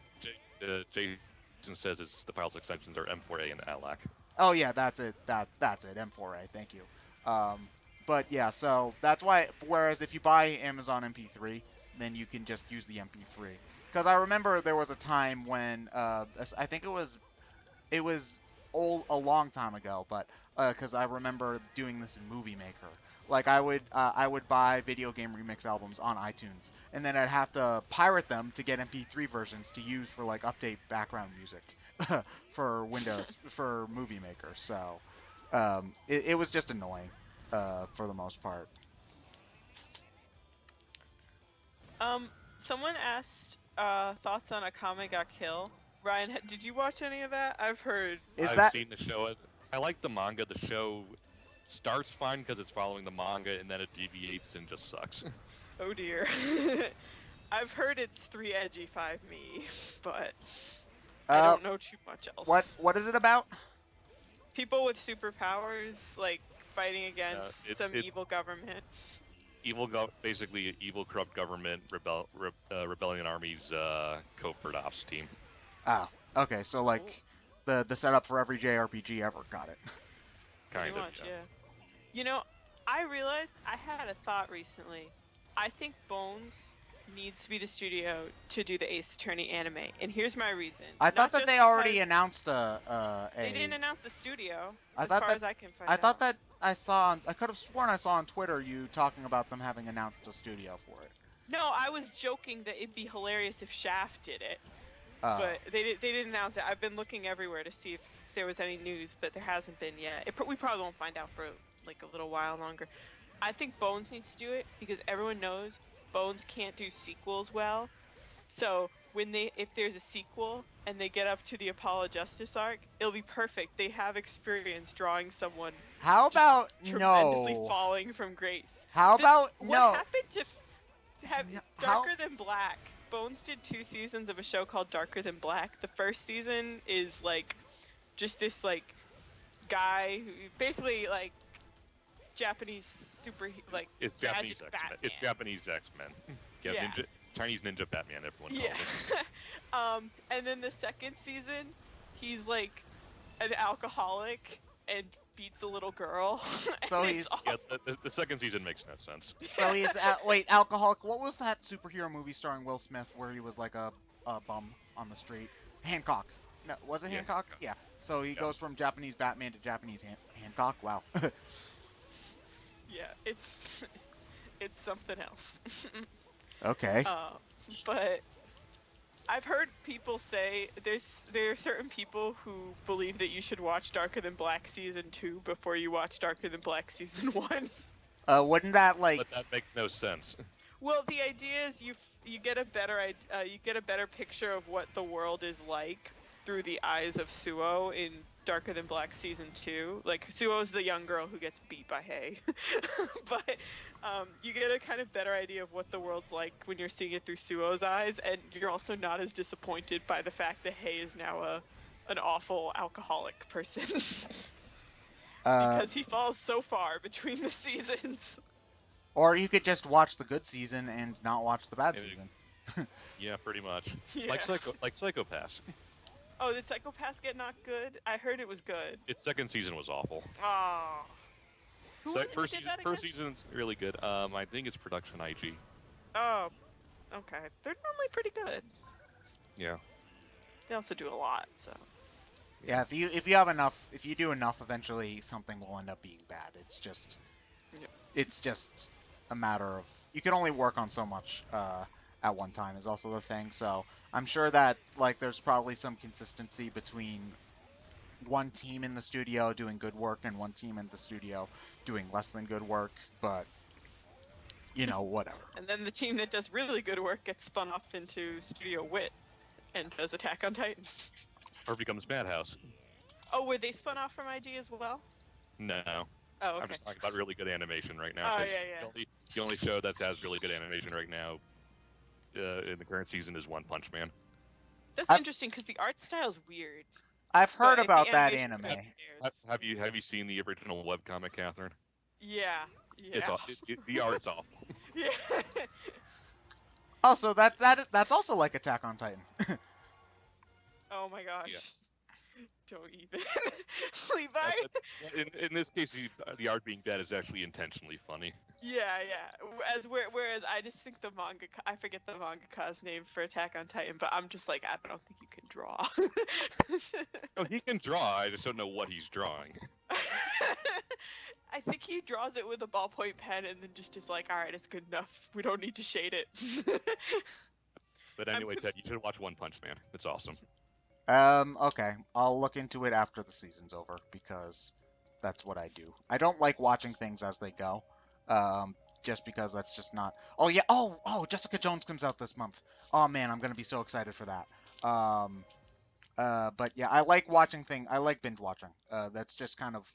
Jason says the file's extensions are M4A and ALAC. oh yeah, that's it. That's it. M4A. Thank you. Um, but yeah, so that's why. Whereas if you buy Amazon MP3, then you can just use the MP3. Because I remember there was a time when I think it was a long time ago, but because I remember doing this in Movie Maker. Like I would buy video game remix albums on iTunes, and then I'd have to pirate them to get MP3 versions to use for like update background music for for Movie Maker. So it was just annoying for the most part. Um, Someone asked thoughts on Akame got Kill. Ryan, did you watch any of that? I've heard. Is I've that seen the show. I like the manga. The show starts fine because it's following the manga, and then it deviates and just sucks. Oh dear. I've heard it's 3 edgy 5 me, but I don't know too much else. what is it about? People with superpowers like fighting against It- some it- evil government. Basically, evil corrupt government rebellion army's covert ops team. Ah, okay, so like the setup for every JRPG ever. Got it. Kind Pretty of. much, yeah. You know, I realized I had a thought recently. I think Bones needs to be the studio to do the Ace Attorney anime, and here's my reason. I Not thought that just they already because announced they didn't announce the studio, I as thought far that as I can find I thought out. that I could have sworn I saw on Twitter you talking about them having announced a studio for it. No, I was joking that it'd be hilarious if Shaft did it, Uh, but they didn't announce it. I've been looking everywhere to see if there was any news, but there hasn't been yet. We probably won't find out for like a little while longer. I think Bones needs to do it because everyone knows Bones can't do sequels well. So if there's a sequel and they get up to the Apollo Justice arc, it'll be perfect. They have experience drawing someone how just about tremendously no? falling from grace. How about What no? happened to have How- Darker Than Black? Bones did 2 seasons of a show called Darker Than Black. The first season is like just this like guy who basically like Japanese super like It's magic Japanese X-Men. Batman. It's Japanese X-Men. Yeah, Yeah. Chinese Ninja Batman. Everyone calls Yeah. it. And then the second season, he's like an alcoholic and beats a little girl. So and he's- it's Yeah, awful. the second season makes no sense. So he's wait, alcoholic. What was that superhero movie starring Will Smith where he was like a bum on the street? Hancock. No, was it Yeah, Hancock? Hancock. Yeah. So he Yeah. goes from Japanese Batman to Japanese Hancock. Wow. Yeah, it's something else. Okay. But I've heard people say there are certain people who believe that you should watch Darker Than Black season 2 before you watch Darker Than Black season 1. Wouldn't that like? But that makes no sense. Well, the idea is you get a better picture of what the world is like through the eyes of Suo in Darker Than Black season 2. Like Suo's the young girl who gets beat by Hay, but you get a kind of better idea of what the world's like when you're seeing it through Suo's eyes, and you're also not as disappointed by the fact that Hay is now an awful alcoholic person because he falls so far between the seasons. Or you could just watch the good season and not watch the bad Maybe. season. Yeah, pretty much. Yeah. Like Psychopaths. Oh, did Psychopaths get not good? I heard it was good. Its second season was awful. Ah. Who So was it who first did season, that first again? season's really good. I think it's production IG. Oh, okay. They're normally pretty good. Yeah. They also do a lot, so. Yeah, if you have enough, if you do enough, eventually something will end up being bad. Yeah. It's just a matter of you can only work on so much at one time is also the thing. So I'm sure that like there's probably some consistency between one team in the studio doing good work and one team in the studio doing less than good work, but whatever. And then the team that does really good work gets spun off into Studio Wit and does Attack on Titan. Or becomes Madhouse. Oh, were they spun off from IG as well? No. Oh, I'm okay. just talking about really good animation right now. Oh, 'Cause yeah. the only show that has really good animation right now in the current season is One Punch Man. That's I've- interesting because the art style's weird. I've heard But if about the that animation's anime. good, who cares? Have you seen the original webcomic, Catherine? Yeah. It's the art's awful. Yeah. Also, that's also like Attack on Titan. Oh my gosh. Yeah. Don't even. Levi. In this case, the art being bad is actually intentionally funny. Yeah. Whereas I just think the manga, I forget the mangaka's name for Attack on Titan, but I'm just like, I don't think you can draw. Oh, he can draw. I just don't know what he's drawing. I think he draws it with a ballpoint pen and then just is like, all right, it's good enough. We don't need to shade it. But anyway, Ted, you should watch One Punch Man. It's awesome. Okay. I'll look into it after the season's over because that's what I do. I don't like watching things as they go. Just because that's just not. Oh yeah. Oh, Jessica Jones comes out this month. Oh man, I'm gonna be so excited for that. But yeah, I like watching things. I like binge watching. That's just kind of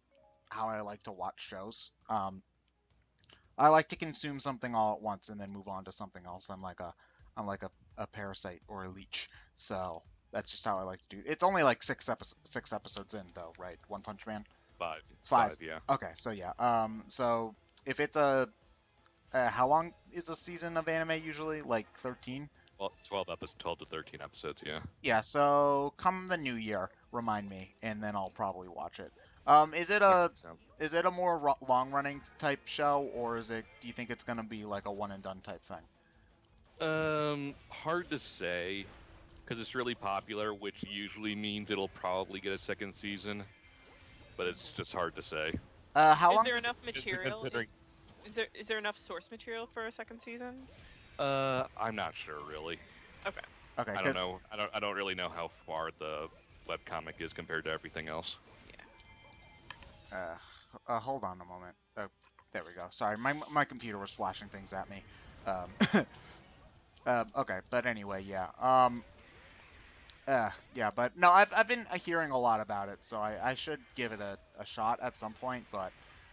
how I like to watch shows. I like to consume something all at once and then move on to something else. I'm like a parasite or a leech. So that's just how I like to do. It's only like six episodes in though, right? One Punch Man. Five, yeah. Okay, so yeah. So if it's how long is a season of anime usually? Like 13? Well, 12 to 13 episodes, yeah. Yeah. So come the new year, remind me, and then I'll probably watch it. Is it a more long running type show, or do you think it's gonna be like a one and done type thing? Hard to say, because it's really popular, which usually means it'll probably get a second season, but it's just hard to say. How Is long? there enough material? Considering, Is there enough source material for a second season? I'm not sure really. Okay. Okay. I don't know. I don't really know how far the webcomic is compared to everything else. Hold on a moment. There we go. Sorry, my computer was flashing things at me. Okay, but anyway, yeah. Yeah, but no, I've been hearing a lot about it, so I should give it a shot at some point. But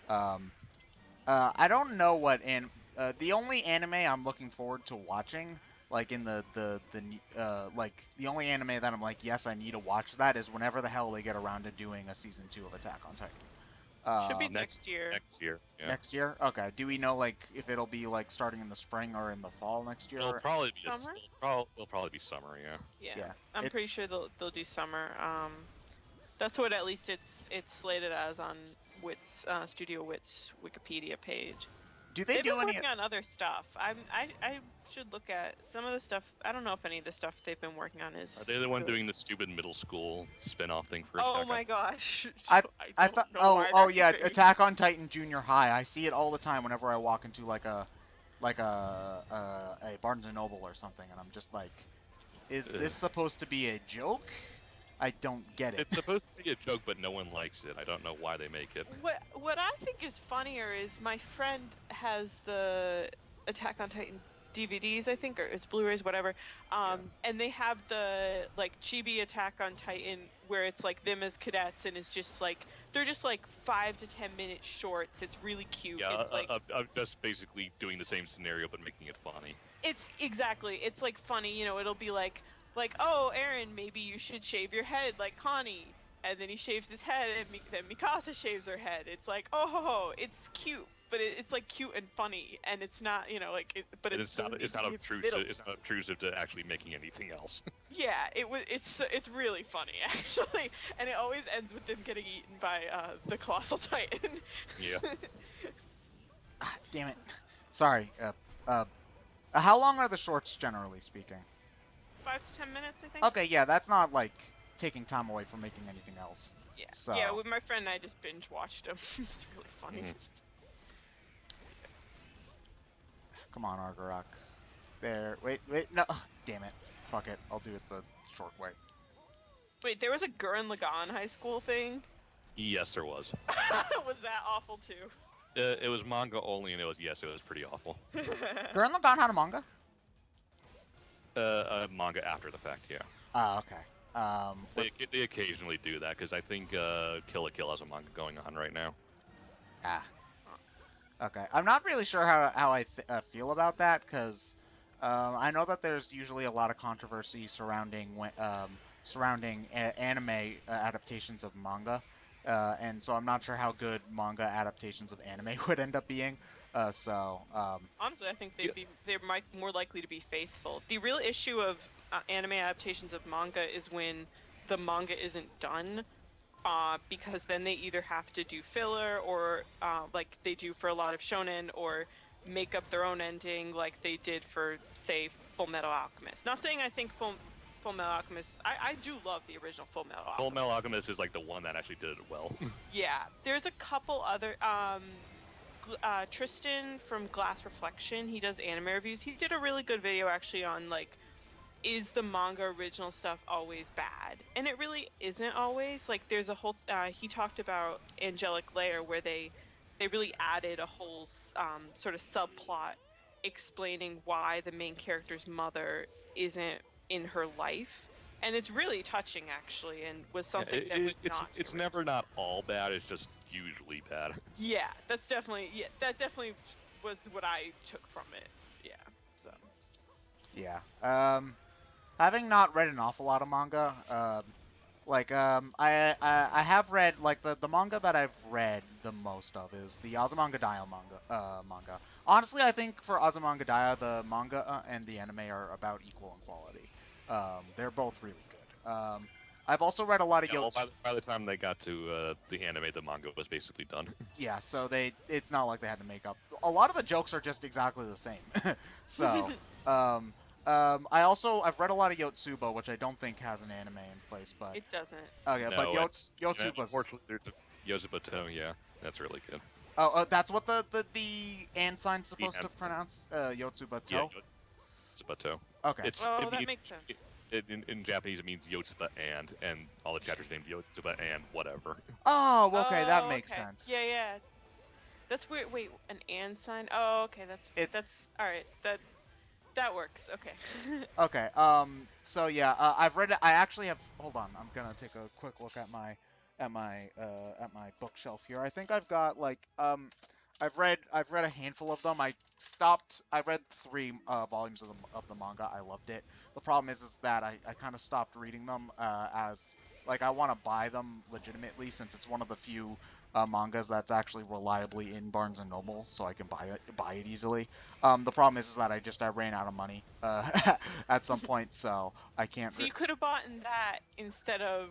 I don't know what the only anime I'm looking forward to watching, like in like the only anime that I'm like, yes, I need to watch that is whenever the hell they get around to doing a season 2 of Attack on Titan. Should be next year. Next year. Yeah. Next year? Okay. Do we know like if it'll be like starting in the spring or in the fall next year? It'll probably be Summer? It'll probably be summer, yeah. Yeah. Yeah, I'm pretty sure they'll do summer. That's what at least it's slated as on Wit's Studio Wit's Wikipedia page. Do they They've do been any? working on other stuff. I should look at some of the stuff. I don't know if any of the stuff they've been working on is. Are they the one good. doing the stupid middle school spin-off thing for Oh Attack my on- gosh! I don't thought. know Oh, why oh that's yeah, a thing. Attack on Titan Junior High. I see it all the time whenever I walk into like a Barnes and Noble or something, and I'm just like, is this supposed to be a joke? I don't get it. It's supposed to be a joke, but no one likes it. I don't know why they make it. What I think is funnier is my friend has the Attack on Titan DVDs, I think, or it's Blu-rays, whatever. And they have the like chibi Attack on Titan where it's like them as cadets, and it's just like they're just like 5 to 10 minute shorts. It's really cute. Yeah, It's like I'm just basically doing the same scenario but making it funny. it's exactly. It's like funny, it'll be like, oh, Aaron, maybe you should shave your head like Connie. And then he shaves his head, and then Mikasa shaves her head. It's like, oh, it's cute. but it's like cute and funny, and it's not, but And it it's doesn't not need it's to not be obtrusive. middle It's stuff. not obtrusive to actually making anything else. Yeah, it's really funny actually, and it always ends with them getting eaten by the colossal titan. Yeah. Ah, damn it. Sorry. How long are the shorts generally speaking? 5 to 10 minutes, I think. Okay, yeah, that's not like taking time away from making anything else. Yeah, So. yeah. With my friend, I just binge watched them. It's really funny. Come on, Argarok. There. Wait. No. Damn it. Fuck it. I'll do it the short way. Wait, there was a Gurren Lagann high school thing. Yes, there was. Was that awful too? It was manga only, and it was pretty awful. Gurren Lagann had a manga? Manga after the fact, yeah. Ah, okay. They occasionally do that because I think Kill la Kill has a manga going on right now. Ah. Okay. I'm not really sure how I feel about that because I know that there's usually a lot of controversy surrounding anime adaptations of manga, and so I'm not sure how good manga adaptations of anime would end up being. Honestly, I think they're more likely to be faithful. The real issue of anime adaptations of manga is when the manga isn't done, because then they either have to do filler or like they do for a lot of shonen, or make up their own ending like they did for, say, Full Metal Alchemist. Not saying I think Full Metal Alchemist. I do love the original Full Metal Alchemist. Full Metal Alchemist is like the one that actually did it well. Yeah, there's a couple other. Tristan from Glass Reflection, he does anime reviews. He did a really good video actually on like, is the manga original stuff always bad? And it really isn't always. Like there's a whole he talked about Angelic Layer where they really added a whole sort of subplot explaining why the main character's mother isn't in her life. And it's really touching actually, and was something that was not. It's never not all bad. It's just usually bad. Yeah, that definitely was what I took from it. Yeah. So. Yeah. Having not read an awful lot of manga, I have read like the manga that I've read the most of is the Azumanga Daioh manga. Honestly, I think for Azumanga Daioh, the manga and the anime are about equal in quality. They're both really good. I've also read a lot of by the time they got to the anime, the manga was basically done. Yeah, so it's not like they had to make up. A lot of the jokes are just exactly the same. So, I've read a lot of Yotsuba, which I don't think has an anime in place, but It doesn't. okay, No, but Yotsuba. Unfortunately, there's a Yosubato, yeah, that's really good. That's what the and sign's supposed to pronounce. Yotsubato. Yeah, Yosubato. Okay. That makes sense. In Japanese, it means Yotsuba and all the chapters named Yotsuba and whatever. Oh, okay, that makes okay. sense. Yeah. That's weird. Wait, an and sign? Oh, okay. That's all right. That works. Okay. Okay. So yeah, I've read it. I actually have. Hold on. I'm gonna take a quick look at my bookshelf here. I think I've got like I've read a handful of them. I read 3 volumes of the manga. I loved it. The problem is that I kind of stopped reading them as like I want to buy them legitimately since it's one of the few mangas that's actually reliably in Barnes and Noble, so I can buy it easily. The problem is that I ran out of money at some point, so I can't. So you could have bought in that instead of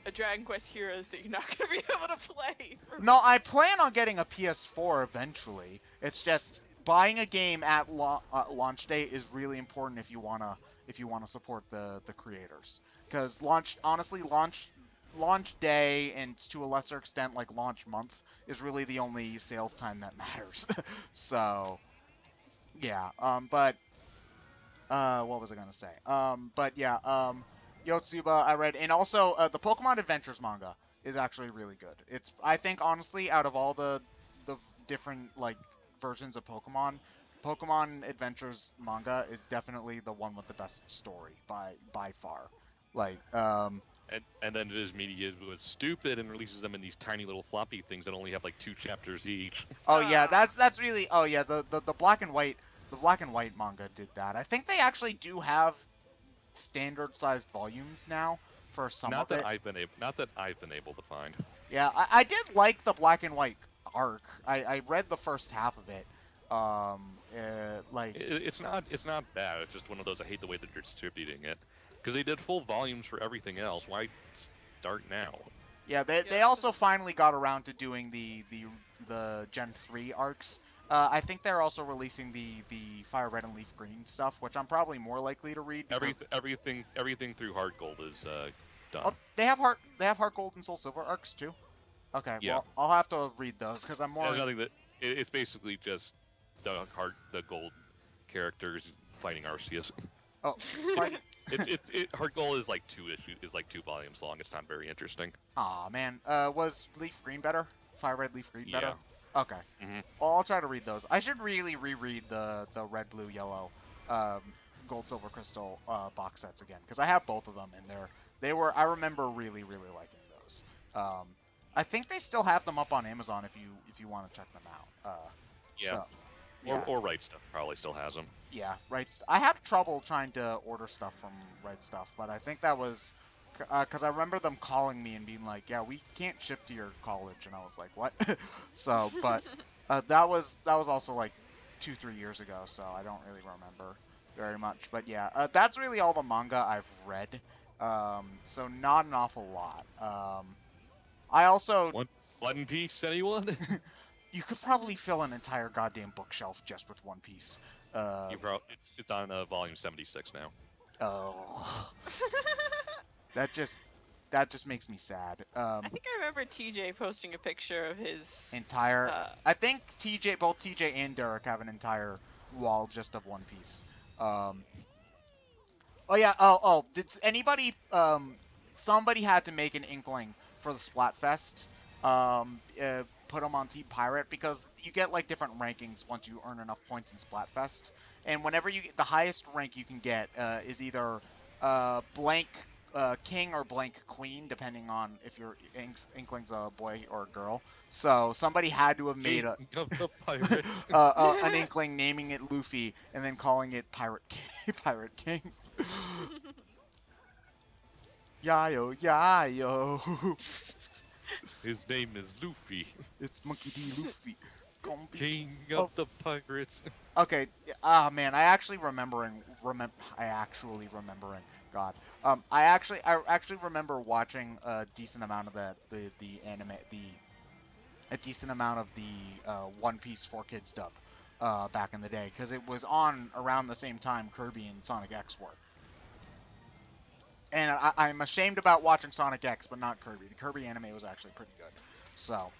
a Dragon Quest Heroes that you're not going to be able to play. No, I plan on getting a PS4 eventually. It's just buying a game at launch day is really important if you wanna support the creators. Because launch day and to a lesser extent like launch month is really the only sales time that matters. So yeah. But what was I gonna say? But yeah. Yotsuba I read, and also the Pokemon Adventures manga is actually really good. It's I think honestly out of all the different like versions of Pokemon Adventures manga is definitely the one with the best story by far. Like And then Viz Media was stupid and releases them in these tiny little floppy things that only have like 2 chapters each. Oh yeah, that's really the black and white manga did that. I think they actually do have standard sized volumes now for some of it. Not that I've been able to find. Yeah, I did like the black and white arc. I read the first half of it. Like It's not bad. It's just one of those. I hate the way that they're distributing it, because they did full volumes for everything else. Why start now? yeah, they Yeah, they also finally got around to doing the Gen 3 arcs. I think they're also releasing the Fire Red and Leaf Green stuff, which I'm probably more likely to read because Everything through Hard Gold is oh, done. they have Heart Gold and Soul Silver arcs too. Okay, Yeah, well I'll have to read those because I'm there's more nothing that. It's basically just the gold characters fighting Arceus. oh It's fighting. Hard Gold is like two volumes long. It's not very interesting. Aw man, was Leaf Green better? Fire Red Leaf Green better? Yeah. Okay. hmm Well, I'll try to read those. I should really reread the red, blue, yellow, um, gold, silver, crystal box sets again because I have both of them and they were I remember really really liking those. Um, I think they still have them up on Amazon if you want to check them out. Yeah. So yeah, Or Right Stuff probably still has them. yeah, right. I had trouble trying to order stuff from Right Stuff, but I think that was because I remember them calling me and being like, "Yeah, we can't ship to your college," and I was like, "What?" So, but that was also like 2-3 years ago, so I don't really remember very much. But yeah, that's really all the manga I've read. So not an awful lot. I also One Piece, anyone? you could probably fill an entire goddamn bookshelf just with One Piece. You Um, it's on volume 76 now. oh, that just that just makes me sad. I think I remember TJ posting a picture of his. Entire. Uh, I think both TJ and Derek have an entire wall just of One Piece. Um, oh yeah. Oh. Did anybody? Somebody had to make an inkling for the Splatfest. Put them on Team Pirate because you get like different rankings once you earn enough points in Splatfest. And whenever you get the highest rank you can get is either blank king or blank queen, depending on if your inkling's a boy or a girl. So somebody had to have made King a of the Pirates. an inkling, naming it Luffy, and then calling it Pirate King. Pirate King. Yayo, yayo. His name is Luffy, It's Monkey D. Luffy. Gonna be. King of Oh, the Pirates. okay. Ah, man. I actually remembering. God. I actually remember watching a decent amount of the anime, a decent amount of the One Piece 4 Kids dub back in the day because it was on around the same time Kirby and Sonic X were. And I'm ashamed about watching Sonic X, but not Kirby. The Kirby anime was actually pretty good. So,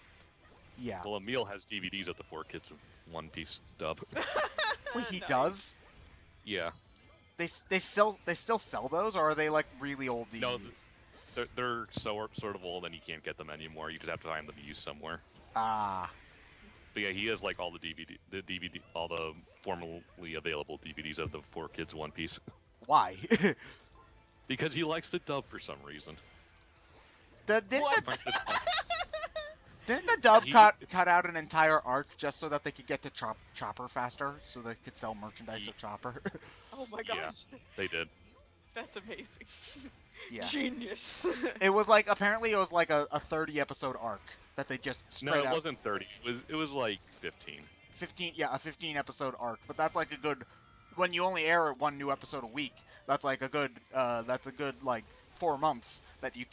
yeah. Well, Emil has DVDs of the Four Kids of One Piece dub. Wait, he nice. does? Yeah. They still sell those, or are they like really old DVDs? No, they're sort of old and you can't get them anymore. You just have to find them used somewhere. Ah, But yeah, he has like all all the formerly available DVDs of the Four Kids One Piece why? because he likes the dub for some reason. Didn't What? He finds it fun. didn't the dub He- cut out an entire arc just so that they could get to Chopper faster, so they could sell merchandise of Chopper? Oh my Yeah. gosh, They did. that's amazing. Yeah. Genius. It was like apparently it was like a 30 episode arc that they just No, straight it out wasn't 30. It was like 15. 15, yeah, a 15 episode arc, but that's like a good when you only air one new episode a week. That's like a good like 4 months that you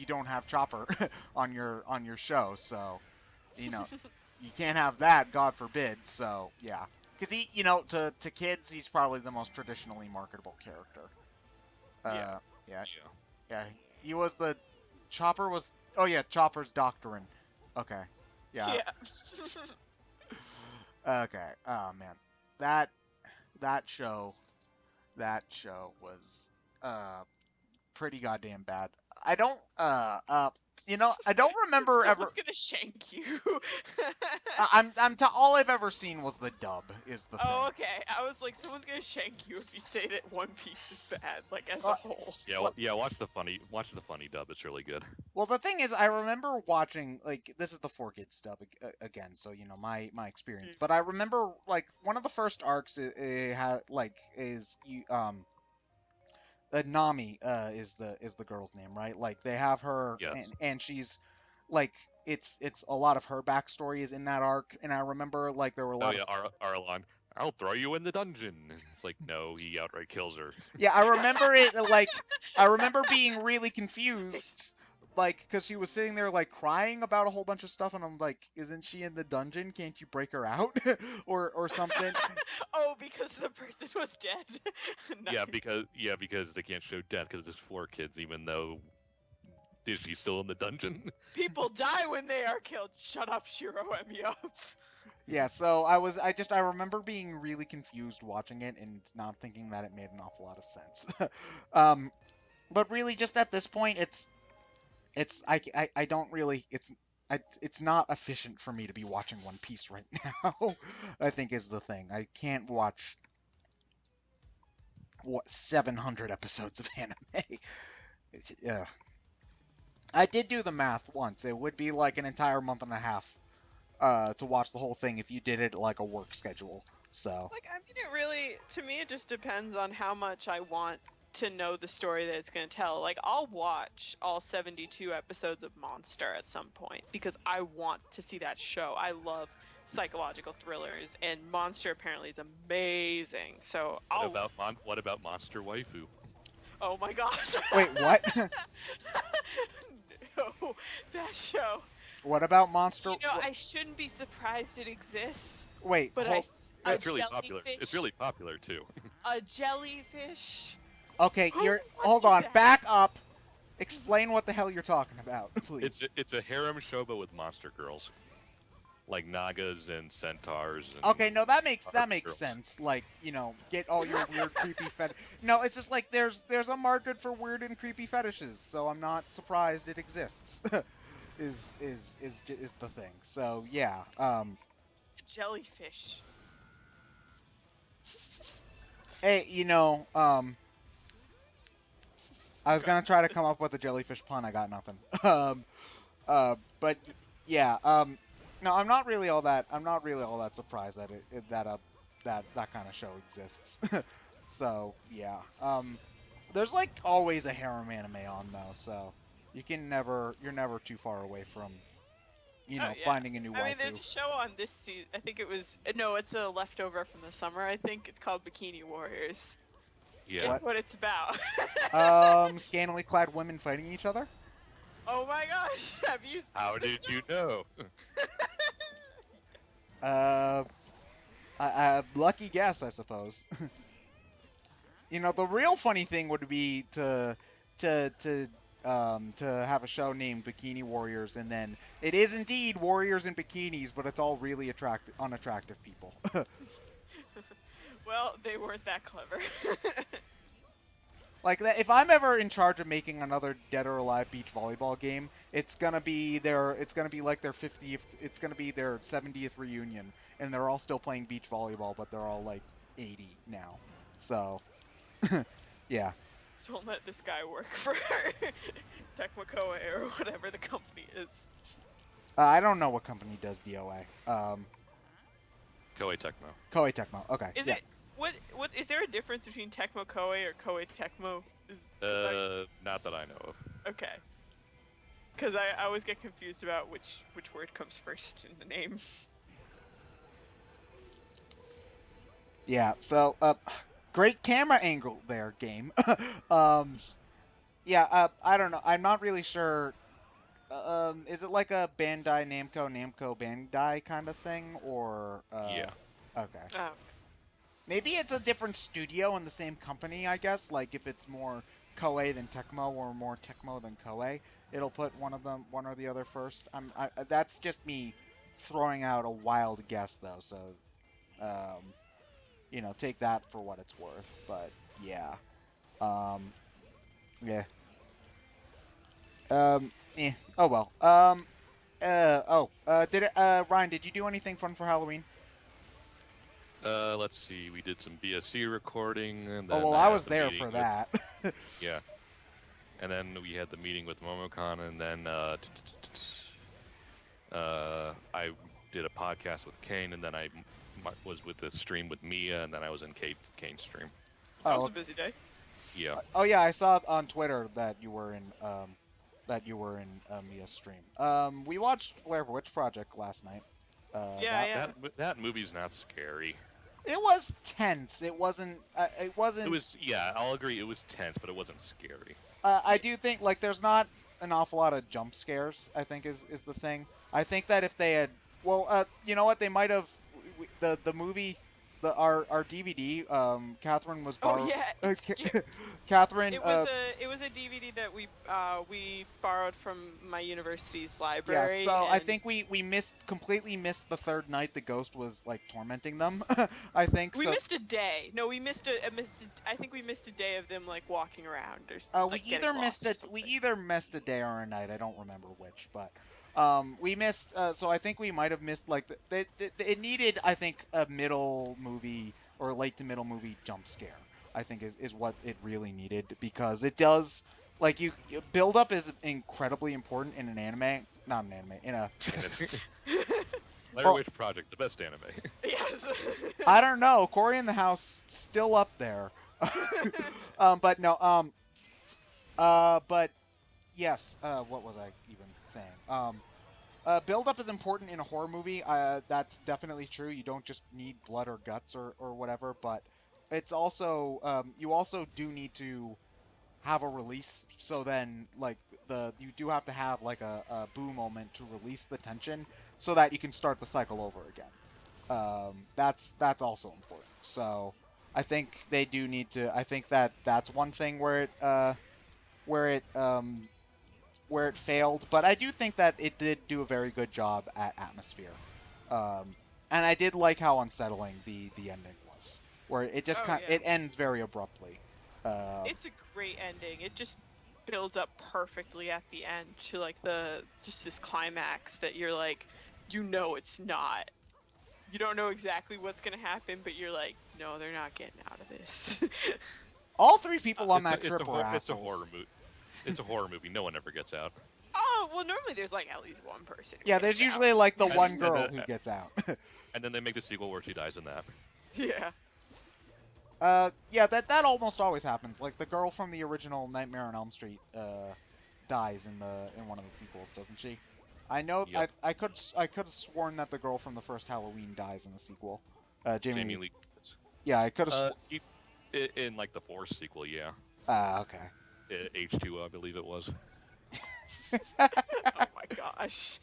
don't have Chopper on your show. So, you know, you can't have that, God forbid. So, yeah. Cuz he, to kids, he's probably the most traditionally marketable character. Yeah. Yeah. Yeah. Yeah. He was the Chopper was Oh yeah, Chopper's doctrine. Okay. Yeah. Okay. Oh man, that that show was pretty goddamn bad. I don't I don't remember ever. Someone's gonna shank you. All I've ever seen was the dub. Is the thing. Oh, okay. I was like, someone's gonna shank you if you say that One Piece is bad, like as a Uh, whole. Yeah. What? Yeah. Watch the funny dub. It's really good. Well, the thing is, I remember watching like this is the 4 Kids dub again, so my experience. Mm. But I remember like one of the first arcs it had like is you Nami is the girl's name, right? Like they have her Yes. and she's like it's a lot of her backstory is in that arc, and I remember like there were a Oh lot of yeah, Arlon. I'll throw you in the dungeon. It's like no, he outright kills her. yeah, I remember it like I remember being really confused, like because she was sitting there like crying about a whole bunch of stuff, and I'm like, isn't she in the dungeon? Can't you break her out or something? Oh, because the person was dead. Yeah, Nice. because they can't show death because there's 4 kids, even though is she still in the dungeon? People die when they are killed. Shut up, Shiro Emio. Yeah, so I remember being really confused watching it and not thinking that it made an awful lot of sense. um, but really, just at this point, I don't really it's not efficient for me to be watching One Piece right now. I think is the thing. I can't watch what 700 episodes of anime. Yeah, I did do the math once. It would be like an entire month and a half to watch the whole thing if you did it like a work schedule. So Like, I mean, it really, to me, it just depends on how much I want to know the story that it's going to tell. Like, I'll watch all 72 episodes of Monster at some point because I want to see that show. I love psychological thrillers, and Monster apparently is amazing. So What about Monster Waifu? oh my gosh. wait, what? No, that show. What about Monster? You know, I shouldn't be surprised it exists, Wait, but hold. a It's really popular. jellyfish. It's really popular too. A jellyfish. Okay, Who you're. Hold watches on. that? Back up. Explain what the hell you're talking about, please. It's a harem show but with monster girls, like nagas and centaurs. And Okay, no, that makes girls. sense. Like, get all your weird, creepy fetish. No, it's just like there's a market for weird and creepy fetishes, so I'm not surprised it exists. is the thing. So yeah. Jellyfish. Hey, I was gonna try to come up with a jellyfish pun. I got nothing. But yeah. No, I'm not really all that. I'm not really all that surprised that that kind of show exists. So yeah. There's like always a harem anime on though, so you're never too far away from Oh yeah. finding a new I mean, there's waifu. a show on this season. I think it was no, it's a leftover from the summer. I think it's called Bikini Warriors. Yeah. Guess what it's about? Scantily clad women fighting each other. Oh my gosh! Have you seen How the did show? you know? Lucky guess, I suppose. The real funny thing would be to have a show named Bikini Warriors, and then it is indeed warriors in bikinis, but it's all really unattractive people. Well, they weren't that clever. Like that, if I'm ever in charge of making another Dead or Alive beach volleyball game, it's gonna be like their 50th, it's gonna be their 70th reunion, and they're all still playing beach volleyball, but they're all like 80 now. So, yeah. Don't let this guy work for Tecmo Koei or whatever the company is. I don't know what company does DOA. Koei Tecmo. Koei Tecmo. Okay. Is yeah. it what is there a difference between Tecmo Koei or Koei Tecmo? Not that I know of. Okay. Because I always get confused about which word comes first in the name. Yeah. So, great camera angle there, game. Yeah. I don't know. I'm not really sure. Is it like a Bandai Namco Bandai kind of thing, or? Yeah. Okay. Oh. Maybe it's a different studio in the same company, I guess. Like if it's more Koei than Tecmo, or more Tecmo than Koei, it'll put one or the other first. That's just me throwing out a wild guess, though. So, take that for what it's worth. But yeah, yeah. Oh well. Ryan, did you do anything fun for Halloween? Let's see. We did some BSC recording, and Oh then well, I I had was the there meeting for with- that. Yeah. And then we had the meeting with Momocon, and then I did a podcast with Kane, and then I was with the stream with Mia, and then I was in Kane's stream. That was Oh, a busy day. Yeah. oh yeah, I saw on Twitter that you were in that you were in Mia's stream. We watched Blair Witch Project last night. Yeah, yeah. That movie's not scary. It was tense. It wasn't. It It wasn't. was, yeah, I'll agree. It was tense, but it wasn't scary. I do think like there's not an awful lot of jump scares. I think is the thing. I think that if they had, well, you know what, they might have the movie, our DVD. Catherine was Oh yeah, it scared. Catherine. It was a DVD that we borrowed from my university's library. Yeah, so I think we completely missed the third night the ghost was like tormenting them. I think we so. missed a day. No, we missed I think we missed a day of them like walking around or like We either missed it. We either missed a day or a night. I don't remember which, but we missed. So I think we might have missed like it needed, I think, a middle movie or late to middle movie jump scare. I think is what it really needed, because it does, like, build up is incredibly important in an anime, not an anime, in a. Blair Witch Project, the best anime. Yes. I don't know. Cory in the House still up there. But no. But yes. What was I even saying? Build up is important in a horror movie. That's definitely true. You don't just need blood or guts or whatever, but it's also you also do need to have a release. So then, like, you do have to have like a boo moment to release the tension, so that you can start the cycle over again. That's also important. So I think they do need to. I think that's one thing where it failed, but I do think that it did do a very good job at atmosphere. And I did like how unsettling the ending was, where it just it ends very abruptly. It's a great ending. It just builds up perfectly at the end to like just this climax that you're like, it's not. You don't know exactly what's gonna happen, but you're like, no, they're not getting out of this. All three people on that trip were assholes. It's a horror movie. It's a horror movie. No one ever gets out. Oh, well, normally there's like at least one person. Yeah, there's usually like the one girl who gets out. And then they make the sequel where she dies in that. Yeah. Yeah, that almost always happens. Like the girl from the original Nightmare on Elm Street dies in one of the sequels, doesn't she? I know. Yep. I could have sworn that the girl from the first Halloween dies in the sequel. Jamie Lee. Yeah, I could have. In like the fourth sequel, yeah. Okay. H2O, I believe it was. Oh my gosh.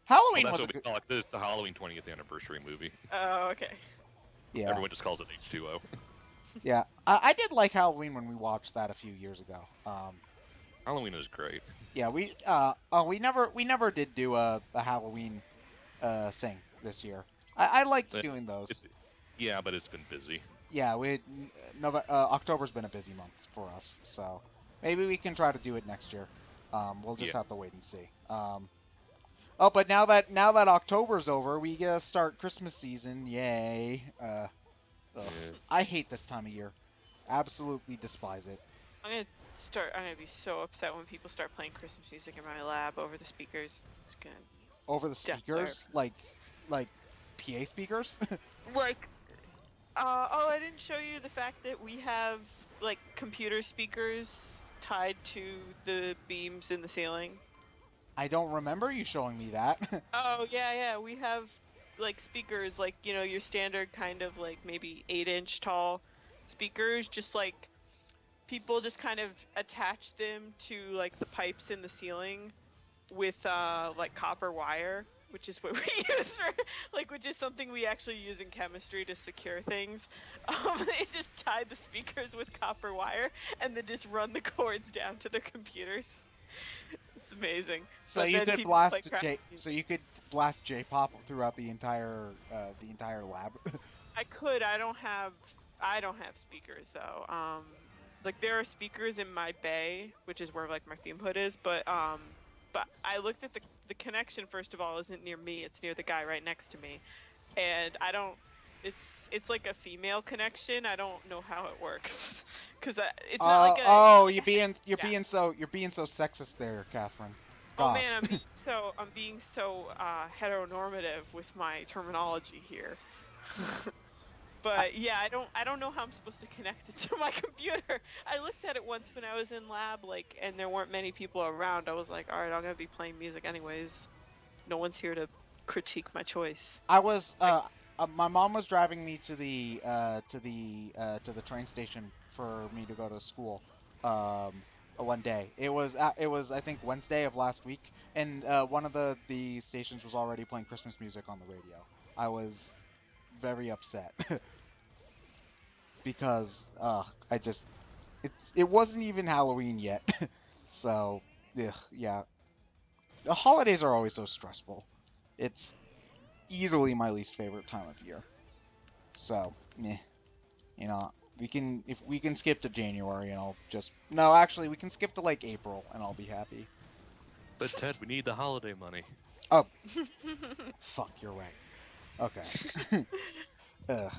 Halloween was what we call it. This is the Halloween 20th anniversary movie. Oh, okay. Yeah. Everyone just calls it H2O. Yeah, I did like Halloween when we watched that a few years ago. Halloween is great. Yeah, we never did do a Halloween thing this year. I liked doing those. Yeah, but it's been busy. Yeah, October's been a busy month for us, so maybe we can try to do it next year. We'll just have to wait and see. But now that October's over, we start Christmas season. Yay! I hate this time of year. Absolutely despise it. I'm gonna be so upset when people start playing Christmas music in my lab over the speakers. It's gonna. Over the speakers, like PA speakers. Like. I didn't show you the fact that we have like computer speakers tied to the beams in the ceiling. I don't remember you showing me that. Oh yeah, we have like speakers, like, your standard kind of like maybe 8-inch tall speakers, just like people just kind of attach them to like the pipes in the ceiling with like copper wire, which is what we use which is something we actually use in chemistry to secure things. They just tie the speakers with copper wire and then just run the cords down to their computers. It's amazing. So you could blast blast J-pop throughout the entire lab. I could. I don't have speakers though. Like there are speakers in my bay, which is where like my fume hood is, but I looked at the connection, first of all, isn't near me, it's near the guy right next to me. And I don't, it's like a female connection. I don't know how it works. Cause it's not like a... Oh, you're being so sexist there, Catherine. Oh man, I'm being so heteronormative with my terminology here. But yeah, I don't know how I'm supposed to connect it to my computer. I looked at it once when I was in lab, like, and there weren't many people around. I was like, all right, I'm gonna be playing music anyways. No one's here to critique my choice. I was Like, my mom was driving me to the train station for me to go to school one day. It was I think Wednesday of last week, and one of the stations was already playing Christmas music on the radio. I was very upset because I just it wasn't even Halloween yet. So ugh, yeah, the holidays are always so stressful. It's easily my least favorite time of year. So, meh. You know, we can skip to January and I'll just no, actually we can skip to like April and I'll be happy. But Ted, we need the holiday money. Oh, fuck, you're right. Okay. Ugh.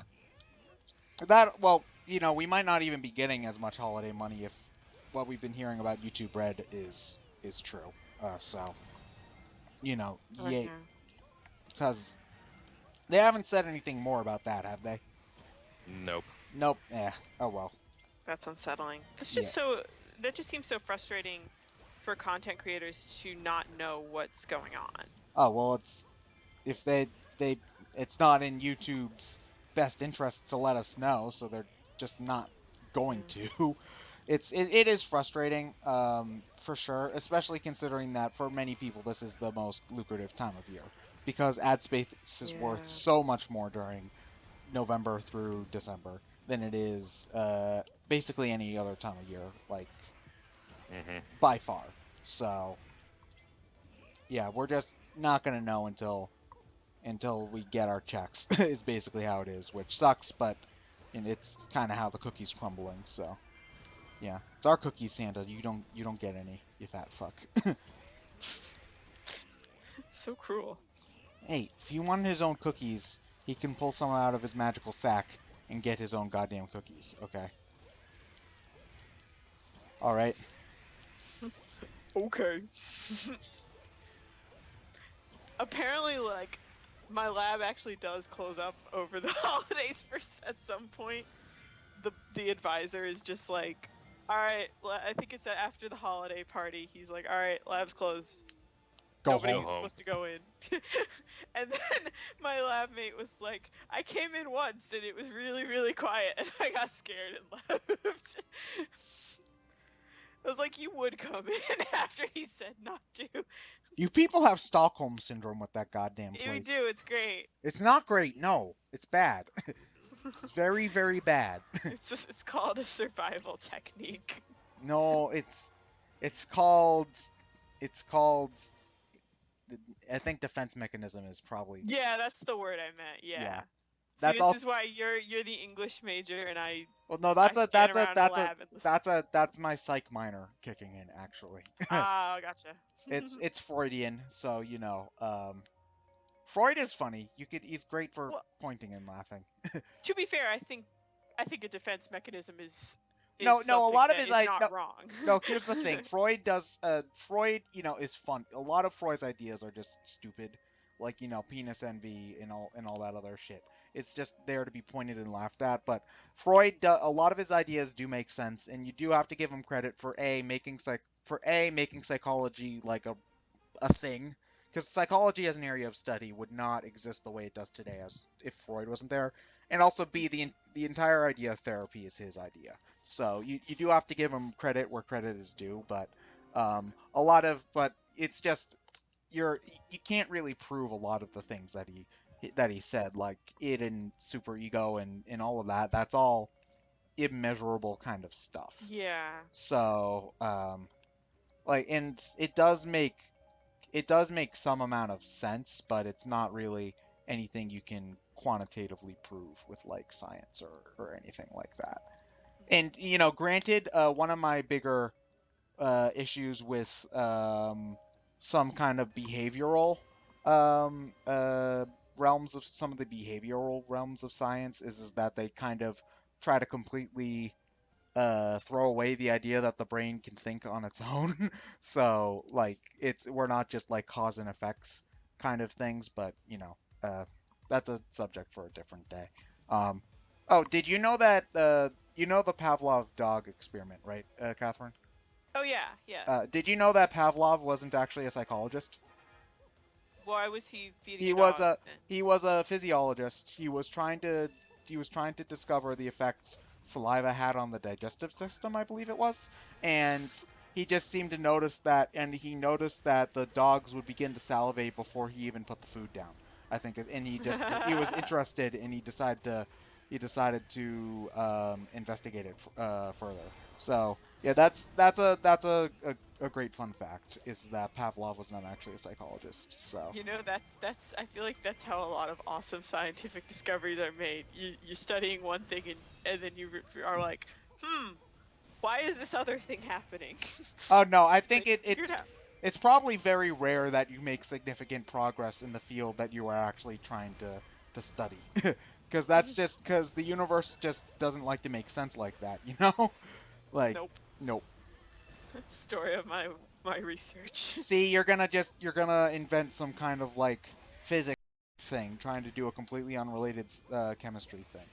That well, we might not even be getting as much holiday money if what we've been hearing about YouTube Red is true. So, oh, yay, yeah. because they haven't said anything more about that, have they? Nope. Nope. Oh well. That's unsettling. That's Yeah. just so. That just seems so frustrating for content creators to not know what's going on. Oh well, if they it's not in YouTube's best interest to let us know, so they're just not going to. It is frustrating, for sure, especially considering that for many people this is the most lucrative time of year because ad spaces worth Yeah. so much more during November through December than it is basically any other time of year, like by far. So yeah, we're just not gonna know until we get our checks is basically how it is, which sucks, but it's kind of how the cookie's crumbling. So yeah, it's our cookies, Santa. You don't get any, you fat fuck. So cruel. Hey, if he wanted his own cookies, he can pull some out of his magical sack and get his own goddamn cookies. Okay. All right. Okay. Apparently, like, my lab actually does close up over the holidays at some point. The advisor is just like, all right, I think it's after the holiday party. He's like, all right, lab's closed. Go Nobody's home. supposed to go in. And then my lab mate was like, I came in once and it was really, really quiet, and I got scared and left. I was like, you would come in after he said not to. You people have Stockholm syndrome with that goddamn We place. do, it's great. It's not great. No, it's bad. It's very, very bad. It's called a survival technique. No, it's called it's called I think defense mechanism is probably Yeah, that's the word I meant. Yeah. yeah. See, That's this all. is why you're the English major and I Well, no, stand around in lab and listen. that's my psych minor kicking in actually. Ah, gotcha. It's Freudian, so Freud is funny. He's great for Well, pointing and laughing. to be fair, I think a defense mechanism is No, no, a something lot of that his is not wrong. no, here's the thing. Freud, is fun. A lot of Freud's ideas are just stupid. Like, penis envy and all that other shit. It's just there to be pointed and laughed at, but a lot of his ideas do make sense, and you do have to give him credit for making psychology like a thing, because psychology as an area of study would not exist the way it does today as if Freud wasn't there. And also B, the entire idea of therapy is his idea. So you do have to give him credit where credit is due, but but it's just you can't really prove a lot of the things that he said, like id and super ego and all of that. That's all immeasurable kind of stuff. Yeah. So and it does make some amount of sense, but it's not really anything you can quantitatively prove with like science or anything like that. And granted, one of my bigger issues with some kind of behavioral realms of some of the behavioral realms of science is that they kind of try to completely throw away the idea that the brain can think on its own. So like we're not just like cause and effects kind of things, but that's a subject for a different day. Um, Oh, did you know that you know the Pavlov dog experiment, right, Catherine? Oh yeah, yeah. Did you know that Pavlov wasn't actually a psychologist? Why was he feeding He a was dog a then? he was a physiologist. He was trying to discover the effects saliva had on the digestive system, I believe it was, and he just seemed to notice that, and he noticed that the dogs would begin to salivate before he even put the food down. I think, and he was interested, and he decided to investigate it further. So yeah, that's a great fun fact is that Pavlov was not actually a psychologist. So. You know, that's I feel like that's how a lot of awesome scientific discoveries are made. You're studying one thing and then you are like, why is this other thing happening? Oh no, I think Like it, figured it's out. it's probably very rare that you make significant progress in the field that you are actually trying to study. Because that's just because the universe just doesn't like to make sense like that, you know? Like, Nope. nope. Story of my research. See, you're gonna invent some kind of like physics thing, trying to do a completely unrelated chemistry thing.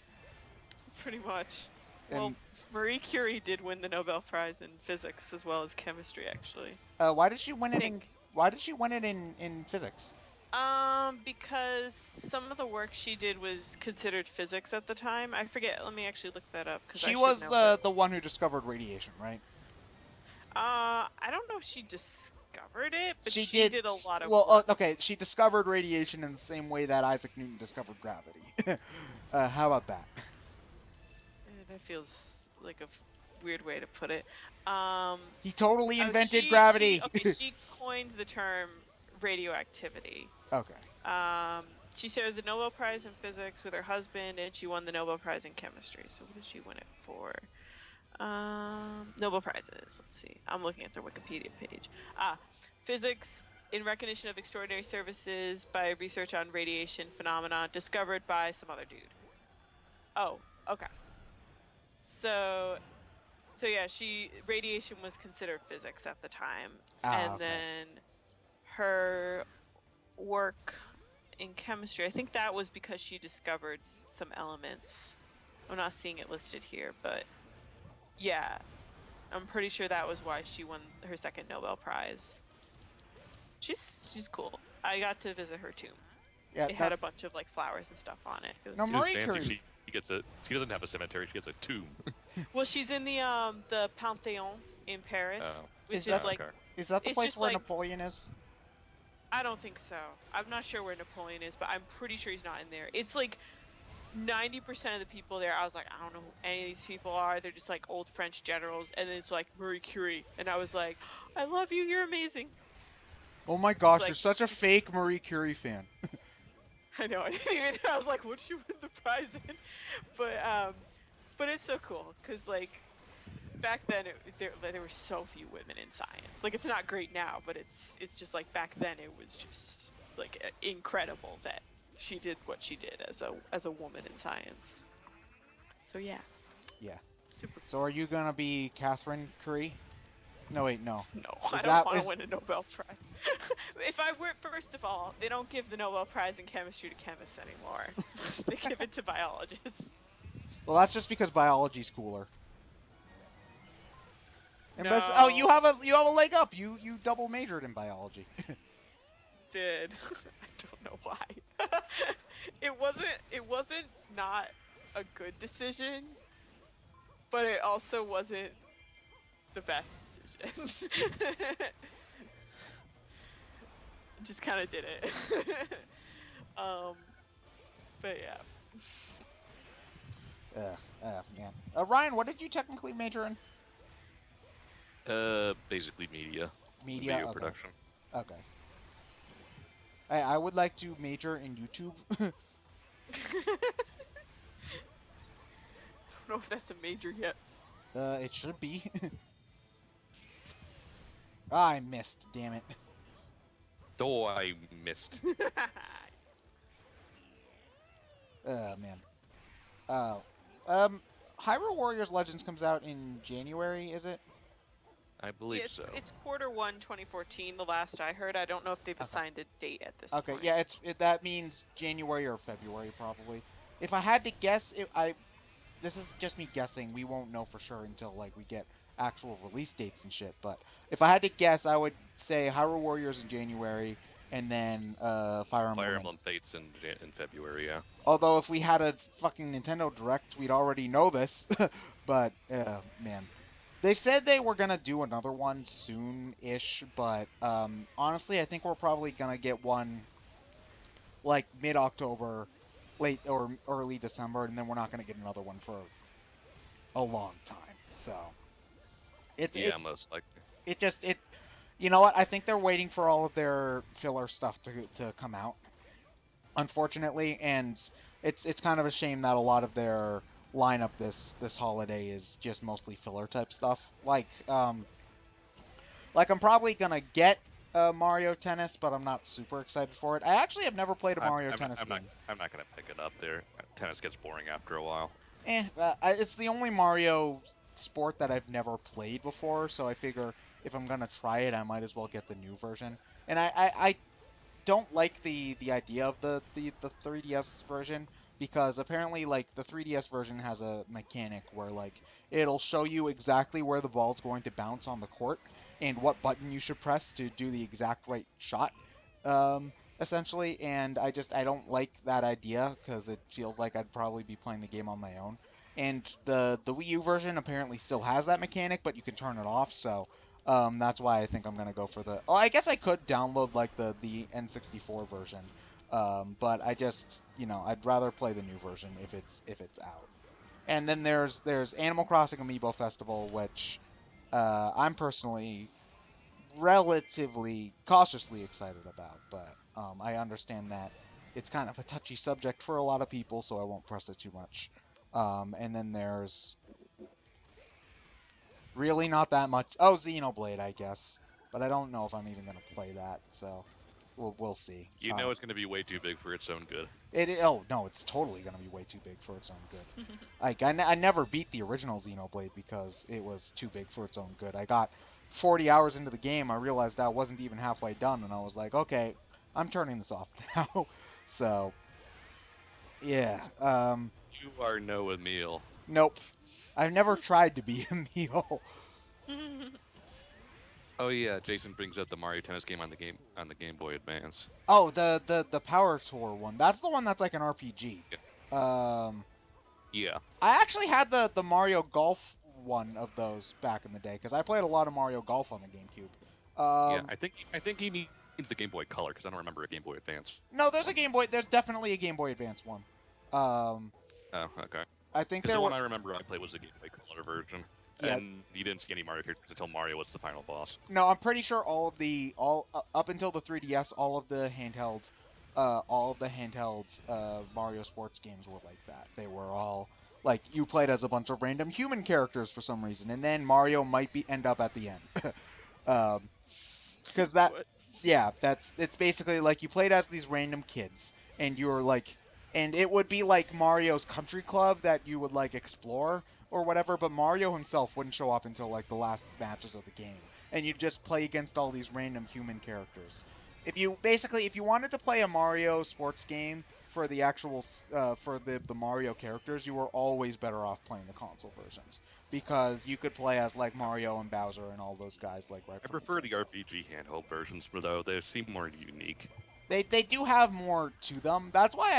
Pretty much. Well, And Marie Curie did win the Nobel Prize in physics as well as chemistry, actually. why did she win I it in think. why did she win it in physics? Because some of the work she did was considered physics at the time. I forget. Let me actually look that up because I She should was know, but the one who discovered radiation, right? I don't know if she discovered it, but She she did. did a lot of Well, work. okay. She discovered radiation in the same way that Isaac Newton discovered gravity. How about that? That feels like a weird way to put it. Um, He totally oh, invented she gravity. okay. She coined the term radioactivity. Okay. Um, she shared the Nobel Prize in physics with her husband, and she won the Nobel Prize in chemistry. So what did she win it for? Nobel Prizes. Let's see. I'm looking at their Wikipedia page. Physics in recognition of extraordinary services by research on radiation phenomena discovered by some other dude. Oh, okay. So, yeah, radiation was considered physics at the time, and Okay. then her work in chemistry, I think that was because she discovered some elements. I'm not seeing it listed here, but yeah, I'm pretty sure that was why she won her second Nobel Prize. She's cool. I got to visit her tomb. Yeah. It had a bunch of like flowers and stuff on it. It was No, It was Marie super. fancy. Curie. She gets a. She doesn't have a cemetery. She gets a tomb. Well, she's in the Panthéon in Oh. Paris, Is which that is like Okay. is that the it's place just where like Napoleon is? I don't think so. I'm not sure where Napoleon is, but I'm pretty sure he's not in there. It's like 90% of the people there, I was like, I don't know who any of these people are. They're just like old French generals, and then it's like Marie Curie, and I was like, I love you. You're amazing. Oh my It's gosh, you're like such a fake Marie Curie fan. I know. I didn't even. I was like, what did you win the prize in? But it's so cool because like back then there were so few women in science. Like it's not great now, but it's just like back then it was just like incredible that she did what she did as a woman in science. So yeah, Yeah. super. So are you gonna be Catherine Curie? No, wait, no. No, Is I don't that want to is win a Nobel Prize. If I were, first of all, they don't give the Nobel Prize in chemistry to chemists anymore. They give it to biologists. well, that's just because biology's cooler. And but oh, you No, have a leg up. You double majored in biology. did. I don't know why. It wasn't not a good decision, but it also wasn't the best decision. Just kind of did it. um, but yeah. Man. Ryan, what did you technically major in? Basically media, Media. video Okay. production. Okay. I would like to major in YouTube. Don't know if that's a major yet. It should be. I missed. Damn it. Oh, I missed. Man. Oh. Hyrule Warriors Legends comes out in January, is it? I Yeah, believe so. it's Q1 2014, the last I heard. I don't know if they've Okay. assigned a date at this Okay. point. Yeah, that means January or February probably. If I had to guess, this is just me guessing. We won't know for sure until like we get actual release dates and shit. But if I had to guess, I would say Hyrule Warriors in January, and then Fire Fire Emblem. Emblem Fates in February, yeah. Although if we had a fucking Nintendo Direct, we'd already know this. But man, they said they were gonna do another one soon-ish. But honestly, I think we're probably gonna get one like mid-October, late or early December, and then we're not gonna get another one for a long time. So it's Yeah, most likely. it just it you know what? I think they're waiting for all of their filler stuff to come out, unfortunately, and it's kind of a shame that a lot of their lineup this holiday is just mostly filler type stuff. Like I'm probably gonna get Mario Tennis, but I'm not super excited for it. I actually have never played a I'm, Mario I'm, Tennis I'm not game. I'm not gonna pick it up there. Tennis gets boring after a while. It's the only Mario sport that I've never played before, so I figure if I'm gonna try it, I might as well get the new version. And I don't like the idea of the 3DS version because apparently like the 3DS version has a mechanic where like it'll show you exactly where the ball's going to bounce on the court and what button you should press to do the exact right shot. Essentially, and I don't like that idea because it feels like I'd probably be playing the game on my own. And the Wii U version apparently still has that mechanic, but you can turn it off. So that's why I think I'm gonna go for the. Well, I guess I could download like the N64 version, but I just I'd rather play the new version if it's out. And then there's Animal Crossing Amiibo Festival, which I'm personally relatively cautiously excited about, but I understand that it's kind of a touchy subject for a lot of people, so I won't press it too much. And then there's really not that much. Oh, Xenoblade, I guess, but I don't know if I'm even gonna play that, so we'll see. You know it's gonna be way too big for its own good. Oh no, it's totally gonna be way too big for its own good. Like I never beat the original Xenoblade because it was too big for its own good. I got 40 hours into the game, I realized I wasn't even halfway done, and I was like, okay, I'm turning this off now. So yeah, You are no Emil. nope. I've never tried to be a meal. Oh yeah, Jason brings up the Mario Tennis game on the Game Boy Advance. Oh, the Power Tour one. That's the one that's like an RPG. Yeah. Um, Yeah. I actually had the Mario Golf one of those back in the day because I played a lot of Mario Golf on the GameCube. Yeah. I think he means the Game Boy Color because I don't remember a Game Boy Advance. No, there's a Game Boy. There's definitely a Game Boy Advance one. Um, Oh, okay. I think Because there the one were. I remember I played was the Game Boy Color version, Yeah. and you didn't see any Mario characters until Mario was the final boss. No, I'm pretty sure all up until the 3DS, all of the handheld Mario sports games were like that. They were all like you played as a bunch of random human characters for some reason, and then Mario might be end up at the end. Because that What? yeah, it's basically like you played as these random kids, and you were like, and it would be like Mario's Country Club that you would like explore or whatever, but Mario himself wouldn't show up until like the last matches of the game, and you'd just play against all these random human characters. If you wanted to play a Mario sports game for the for the Mario characters, you were always better off playing the console versions because you could play as like Mario and Bowser and all those guys like right I from the prefer the get-go. RPG handheld versions, but though they seem more unique. They do have more to them. That's why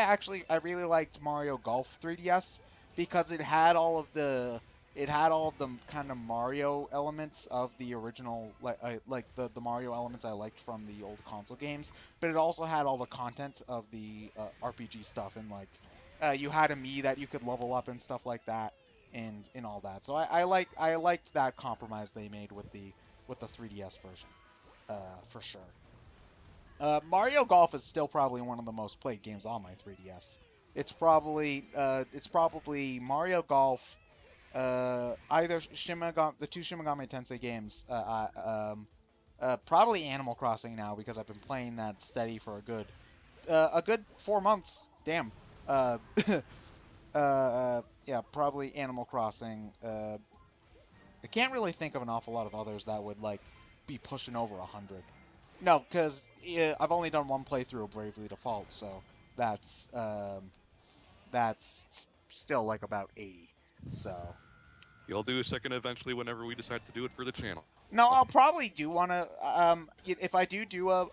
I really liked Mario Golf 3DS because it had all of the kind of Mario elements of the original like the Mario elements I liked from the old console games, but it also had all the content of the RPG stuff and like you had a Mii that you could level up and stuff like that and all that. So I liked that compromise they made with the 3DS version for sure. Mario Golf is still probably one of the most played games on my 3DS. It's probably Mario Golf, either the two Shimigami Tensei games, probably Animal Crossing now because I've been playing that steady for a good 4 months. Damn. Uh, yeah, probably Animal Crossing. I can't really think of an awful lot of others that would like be pushing over 100. No, because I've only done one playthrough of Bravely Default, so that's still like about 80. So. You'll do a second eventually whenever we decide to do it for the channel. No, I'll probably do want to. If I do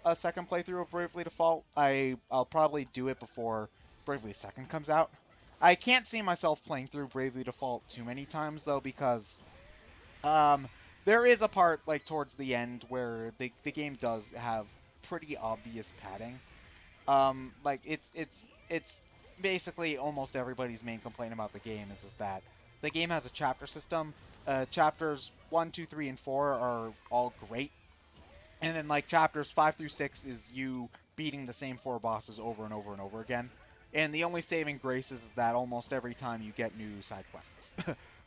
a second playthrough of Bravely Default, I'll probably do it before Bravely Second comes out. I can't see myself playing through Bravely Default too many times though, because um, there is a part like towards the end where the game does have pretty obvious padding. Like it's basically almost everybody's main complaint about the game is just that the game has a chapter system. Chapters 1, 2, 3, and 4 are all great, and then like chapters 5 through 6 is you beating the same four bosses over and over and over again. And the only saving grace is that almost every time you get new side quests.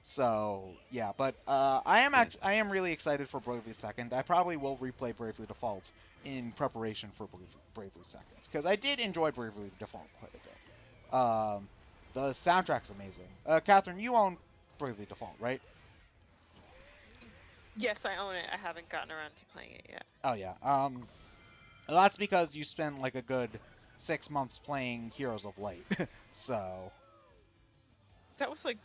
So yeah, but I am really excited for Bravely Second. I probably will replay Bravely Default in preparation for Bravely Second because I did enjoy Bravely Default quite a bit. The soundtrack's amazing. Catherine, you own Bravely Default, right? Yes, I own it. I haven't gotten around to playing it yet. Oh yeah. That's because you spent like a good 6 months playing Heroes of Light. So That was like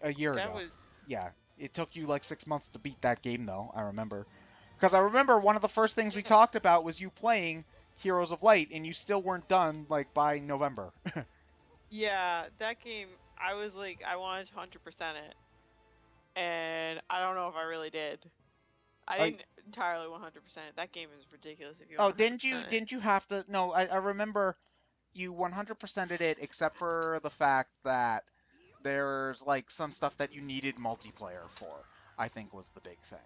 a year that ago. was Yeah, it took you like 6 months to beat that game, though. I remember, because I remember one of the first things we talked about was you playing Heroes of Light, and you still weren't done like by November. yeah, that game. I was like, I wanted to 100% it, and I don't know if I really did. I Oh, didn't entirely 100%. That game is ridiculous if you oh, want 100% it. didn't you have to? No, I remember you 100%ed it, except for the fact that there's like some stuff that you needed multiplayer for. I think was the big thing.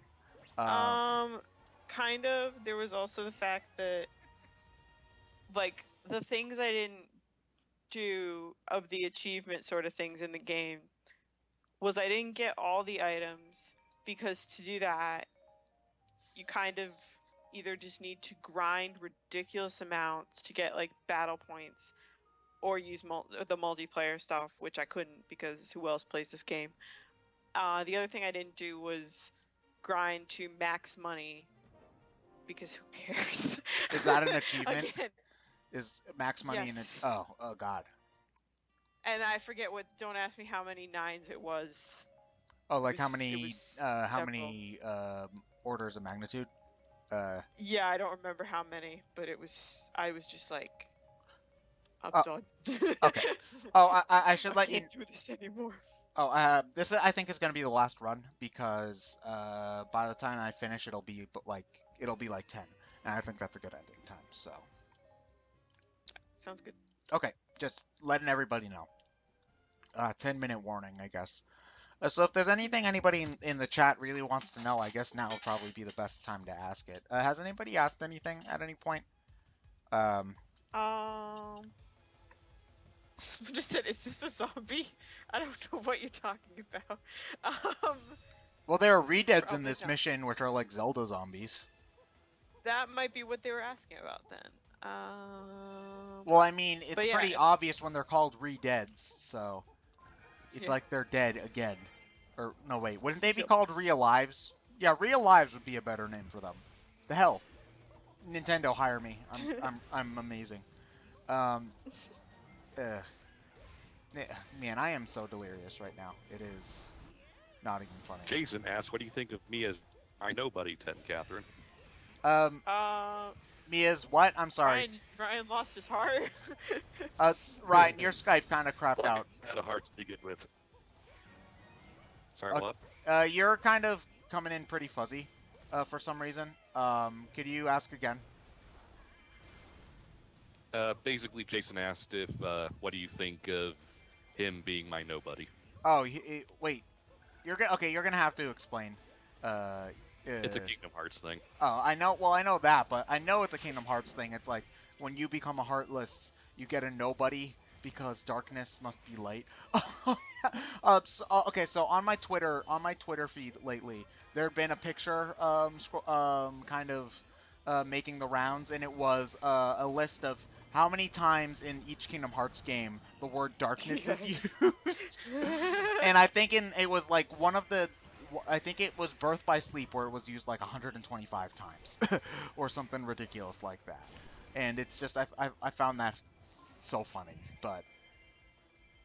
Um, kind of. There was also the fact that, like, the things I didn't do of the achievement sort of things in the game was I didn't get all the items because to do that, you kind of either just need to grind ridiculous amounts to get like battle points or use the multiplayer stuff, which I couldn't because who else plays this game? The other thing I didn't do was grind to max money because who cares? Is that an achievement? Again, Is max money in it? yes. Oh God. And I forget what. Don't ask me how many nines it was. Oh, like It was how several. many orders of magnitude? Yeah, I don't remember how many, but it was. I was just like, I'm Oh, done. okay. Oh, I I should let you. can't do this anymore. Oh, this I think is gonna be the last run because by the time I finish, it'll be like 10, and I think that's a good ending time. So, Sounds good. okay, just letting everybody know. 10-minute warning, I guess. So if there's anything anybody in the chat really wants to know, I guess now would probably be the best time to ask it. Has anybody asked anything at any point? Um, Um, just said, is this a zombie? I don't know what you're talking about. Um, well, there are Redeads in probably this not. mission, which are like Zelda zombies. That might be what they were asking about then. Well, I mean, it's But yeah, pretty obvious when they're called Redeads, so it's yeah. like they're dead again. Or no, wait, wouldn't they be Yep. called Real Lives? Yeah, Real Lives would be a better name for them. The hell, Nintendo, hire me. I'm amazing. Um, ugh. Man, I am so delirious right now. It is not even funny. Jason asks, "What do you think of me as I know buddy 10, Catherine?" Um, Uh, Mia's what? I'm sorry. Ryan lost his heart. Ryan, your Skype kind of crapped out. Had a heart to begin with. Sorry, Uh, what? You're kind of coming in pretty fuzzy, for some reason. Could you ask again? Basically, Jason asked if, what do you think of him being my nobody? Oh, wait. You're gonna have to explain. It's a Kingdom Hearts thing. Oh, I know. Well, I know that, but I know it's a Kingdom Hearts thing. It's like when you become a Heartless, you get a nobody because darkness must be light. Okay, so on my Twitter feed lately, there had been a picture, kind of, making the rounds, and it was a list of how many times in each Kingdom Hearts game the word darkness is used. And I think it was like I think it was Birth by Sleep where it was used like 125 times or something ridiculous like that. And it's just I found that so funny, but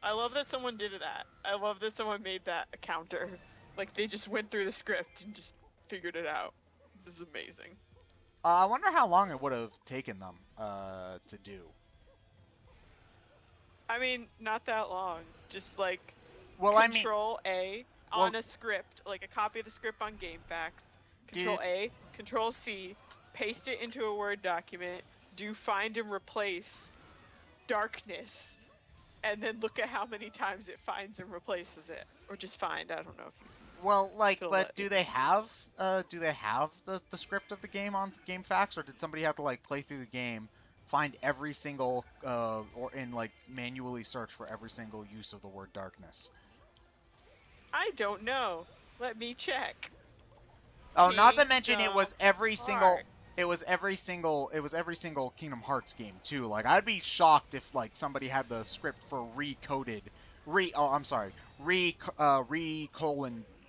I love that someone did that. I love that someone made that a counter. Like, they just went through the script and just figured it out. This is amazing. I wonder how long it would have taken them to do. I mean, not that long. Just, like, Well, I mean, Control A on a script, like a copy of the script on GameFAQs. Control A, Control C, paste it into a Word document, do find and replace darkness, and then look at how many times it finds and replaces it. Or just find, I don't know if you... Well, like, but do they have the script of the game on GameFAQs, or did somebody have to like play through the game, find every single like manually search for every single use of the word darkness? I don't know. Let me check. Oh, not to mention it was every single Kingdom Hearts game too. Like, I'd be shocked if like somebody had the script for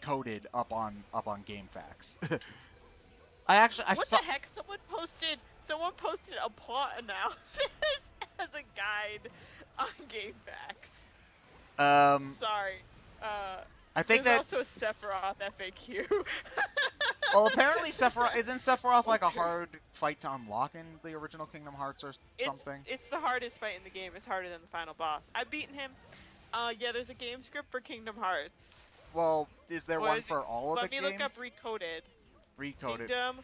coded up on GameFAQs. What the heck? Someone posted a plot analysis as a guide on GameFAQs. Sorry. I think there's also Sephiroth FAQ. Well, apparently isn't Sephiroth like a hard fight to unlock in the original Kingdom Hearts or something? It's the hardest fight in the game. It's harder than the final boss. I've beaten him. Yeah, there's a game script for Kingdom Hearts. Well, is there one for all of the games? Let me look up Recoded. Kingdom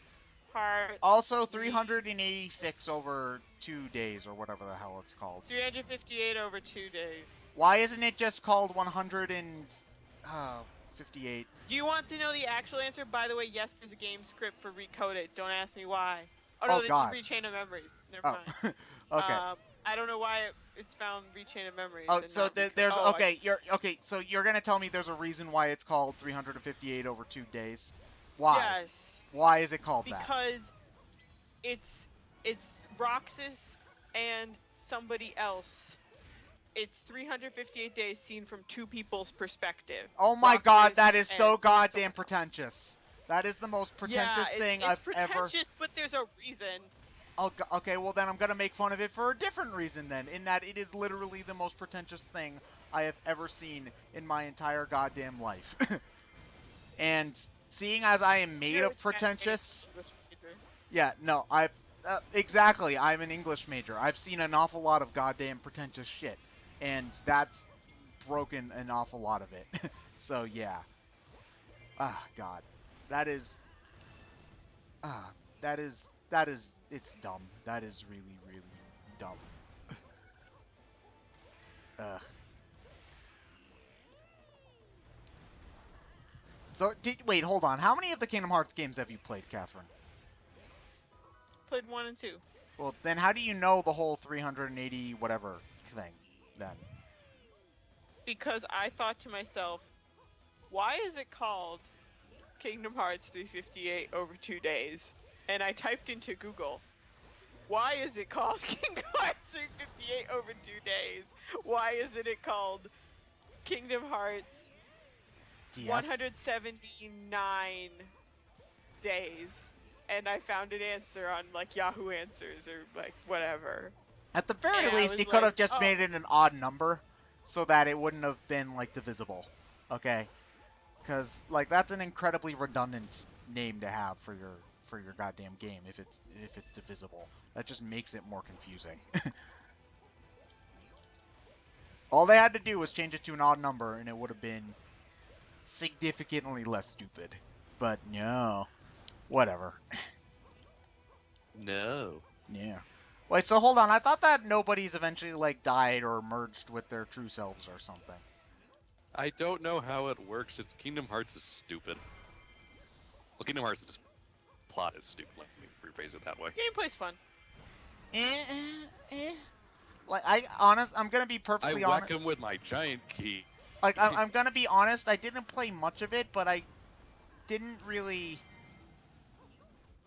Hearts. Also 386 over 2 days, or whatever the hell it's called. 358 over 2 days. Why isn't it just called 158? Do you want to know the actual answer? By the way, yes, there's a game script for Recoded. Don't ask me why. Oh no, this is Rechain of Memories. Never mind. Okay. I don't know why it's found Rechain of Memories. Oh, so there's So you're gonna tell me there's a reason why it's called 358 over 2 days? Why? Yes. Why is it called that? Because it's Roxas and somebody else. It's 358 days seen from two people's perspective. Oh my god, that is so goddamn pretentious. That is the most pretentious thing I've ever... It's pretentious, but there's a reason. Okay, well then I'm gonna make fun of it for a different reason then, in that it is literally the most pretentious thing I have ever seen in my entire goddamn life. And seeing as I am made of pretentious... Yeah, no, exactly, I'm an English major. I've seen an awful lot of goddamn pretentious shit. And that's broken an awful lot of it. So, yeah. Ah, God. That is... It's dumb. That is really, really dumb. Ugh. So, wait, hold on. How many of the Kingdom Hearts games have you played, Catherine? Played 1 and 2. Well, then how do you know the whole 380 whatever thing, then? Because I thought to myself, why is it called Kingdom Hearts 358 over 2 days? And I typed into Google, why is it called Kingdom Hearts 358 over 2 days? Why isn't it called Kingdom Hearts 179 days? And I found an answer on like Yahoo Answers or like whatever. At the very least, he could have just made it an odd number so that it wouldn't have been like divisible. Okay? Because like that's an incredibly redundant name to have for your goddamn game if it's divisible. That just makes it more confusing. All they had to do was change it to an odd number and it would have been significantly less stupid. But no. Whatever. No. Yeah. Wait, so hold on. I thought that nobody's eventually like died or merged with their true selves or something. I don't know how it works. It's Kingdom Hearts is stupid. Well, Kingdom Hearts' plot is stupid. Let me rephrase it that way. Gameplay's fun. Like I'm gonna be perfectly honest. I whack him with my giant key. Like I'm gonna be honest. I didn't play much of it, but I didn't really.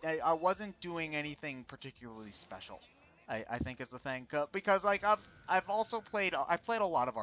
I wasn't doing anything particularly special. I think is the thing because like I've also played a lot of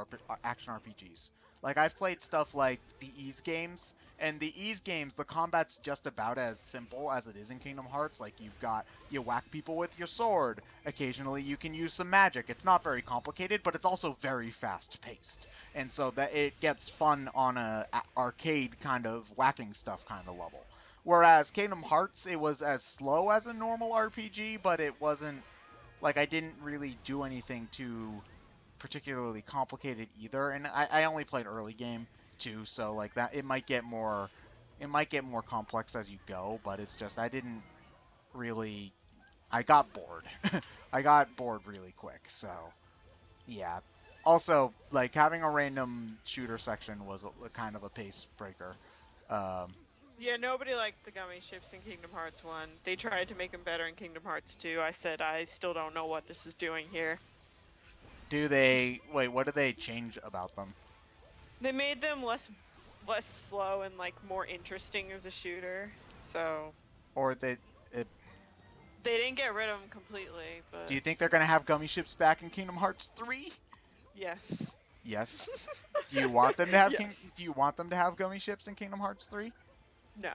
action RPGs. Like, I've played stuff like the Ease games, and the Ease games, the combat's just about as simple as it is in Kingdom Hearts. Like, you whack people with your sword. Occasionally you can use some magic. It's not very complicated, but it's also very fast-paced. And so that it gets fun on a arcade kind of whacking stuff kind of level. Whereas Kingdom Hearts, it was as slow as a normal RPG, but it wasn't, like, I didn't really do anything too particularly complicated either, and I only played early game too, so like that it might get more complex as you go, but it's just I didn't really I got bored. I got bored really quick, so yeah. Also, like having a random shooter section was a kind of a pace breaker. Um, Yeah, nobody liked the gummy ships in Kingdom Hearts 1. They tried to make them better in Kingdom Hearts 2. I said I still don't know what this is doing here. what do they change about them? They made them less slow and like more interesting as a shooter. So Or they they didn't get rid of them completely, but do you think they're gonna have gummy ships back in Kingdom Hearts 3? yes. Yes. Do you want them to have Yes. Do you want them to have gummy ships in Kingdom Hearts 3? No.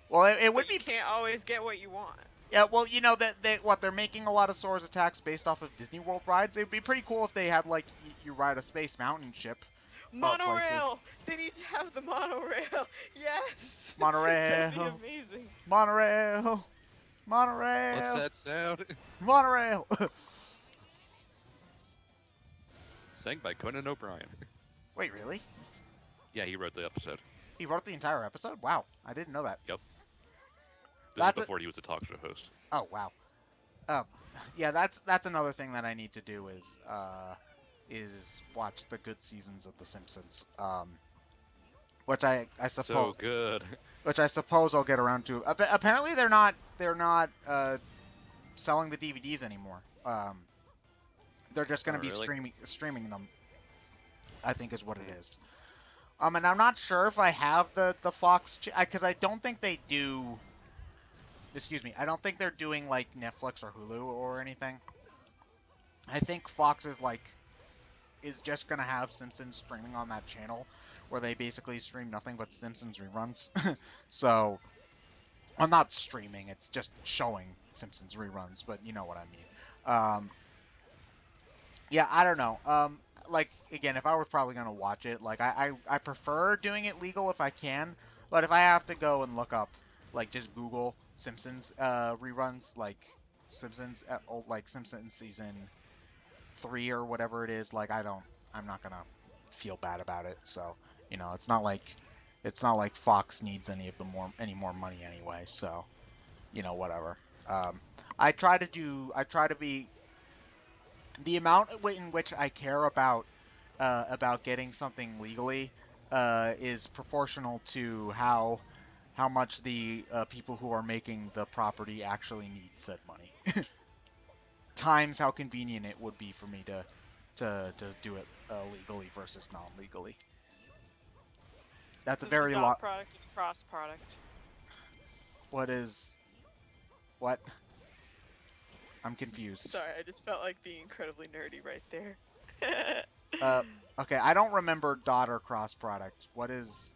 Well, it would But you be. can't always get what you want. Yeah, well, you know that they're making a lot of Sora's attacks based off of Disney World rides. It'd be pretty cool if they had like you ride a Space Mountain ship. Monorail! They need to have the monorail! Yes! Monorail. That'd be amazing. Monorail. What's Monorail. that sound? Monorail. Sang by Conan O'Brien. Wait, really? Yeah, he wrote the episode. He wrote the entire episode? Wow, I didn't know that. This That's is before he was a talk show host. Oh wow. Yeah, that's another thing that I need to do is watch the good seasons of The Simpsons. Which I suppose So good. which I suppose I'll get around to. Apparently they're not selling the DVDs anymore. They're just going to be really? streaming them. I think is what it is. And I'm not sure if I have the Fox because I don't think they do. Excuse me. I don't think they're doing like Netflix or Hulu or anything. I think Fox is just gonna have Simpsons streaming on that channel, where they basically stream nothing but Simpsons reruns. So, well, not streaming; it's just showing Simpsons reruns. But you know what I mean. Yeah, I don't know. Like again, if I was probably gonna watch it, like I prefer doing it legal if I can. But if I have to go and look up, like just Google Simpsons reruns, like Simpsons like Simpsons season 3 or whatever it is, like I'm not gonna feel bad about it. So you know, it's not like Fox needs any more money anyway. So you know, whatever. I try to be the amount in which I care about getting something legally is proportional to how much the people who are making the property actually need said money. Times how convenient it would be for me to do it legally versus non-legally. That's a This is very the lot. dot product or the cross product. What? I'm confused. Sorry, I just felt like being incredibly nerdy right there. Okay, I don't remember dot or cross product. What is?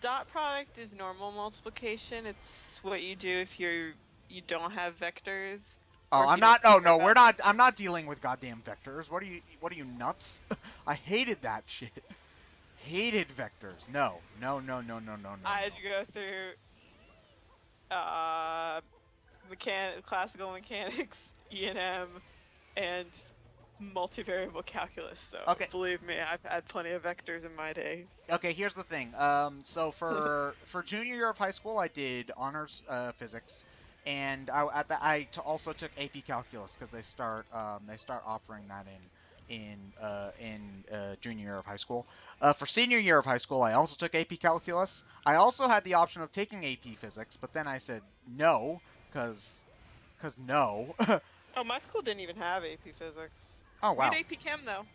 Dot product is normal multiplication. It's what you do if you don't have vectors. Oh, or if I'm you don't not. Oh care no, about we're not. vectors. I'm not dealing with goddamn vectors. What are you nuts? I hated that shit. Hated vectors. No. I had to go through classical mechanics, E&M, and multivariable calculus. So Okay. believe me, I've had plenty of vectors in my day. Okay, here's the thing. So for junior year of high school, I did honors physics, and also took AP calculus because they start offering that in junior year of high school. For senior year of high school, I also took AP calculus. I also had the option of taking AP physics, but then I said no because no. Oh, my school didn't even have AP physics. Oh We wow. had AP Chem though.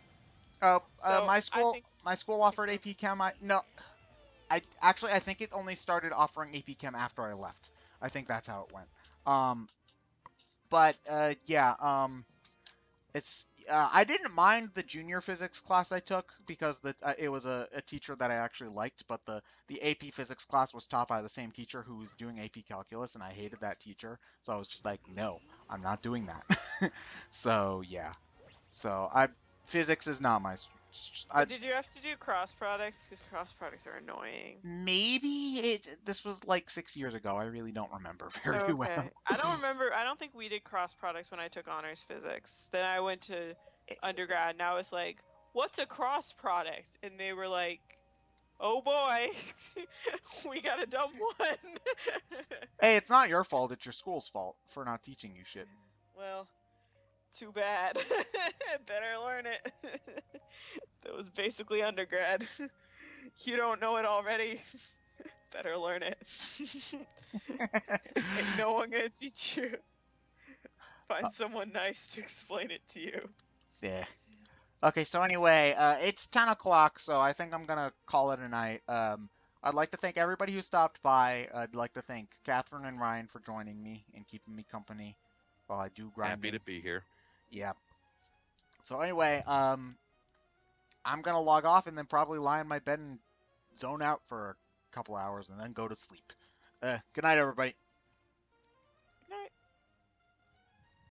So My I think school offered AP Chem. I think it only started offering AP Chem after I left. I think that's how it went. But yeah. It's I didn't mind the junior physics class I took because it was a teacher that I actually liked, but the AP physics class was taught by the same teacher who was doing AP calculus, and I hated that teacher. So I was just like, no, I'm not doing that. So yeah, so I physics is not my. I But did you have to do cross products? Because cross products are annoying. maybe this was like 6 years ago. I really don't remember very Okay. well. I don't remember. I don't think we did cross products when I took honors physics. Then I went to undergrad and I was like, what's a cross product? And they were like, oh boy, we got a dumb one. Hey, it's not your fault. It's your school's fault for not teaching you shit. Well, too bad. Better learn it. That was basically undergrad. You don't know it already. Better learn it. Ain't no one gonna teach you. Find someone nice to explain it to you. Yeah. Okay, so anyway, it's 10 o'clock, so I think I'm gonna call it a night. I'd like to thank everybody who stopped by. I'd like to thank Catherine and Ryan for joining me and keeping me company while I do Happy grinding. to be here. Yeah. So anyway, I'm gonna log off and then probably lie in my bed and zone out for a couple hours and then go to sleep. Good night, everybody.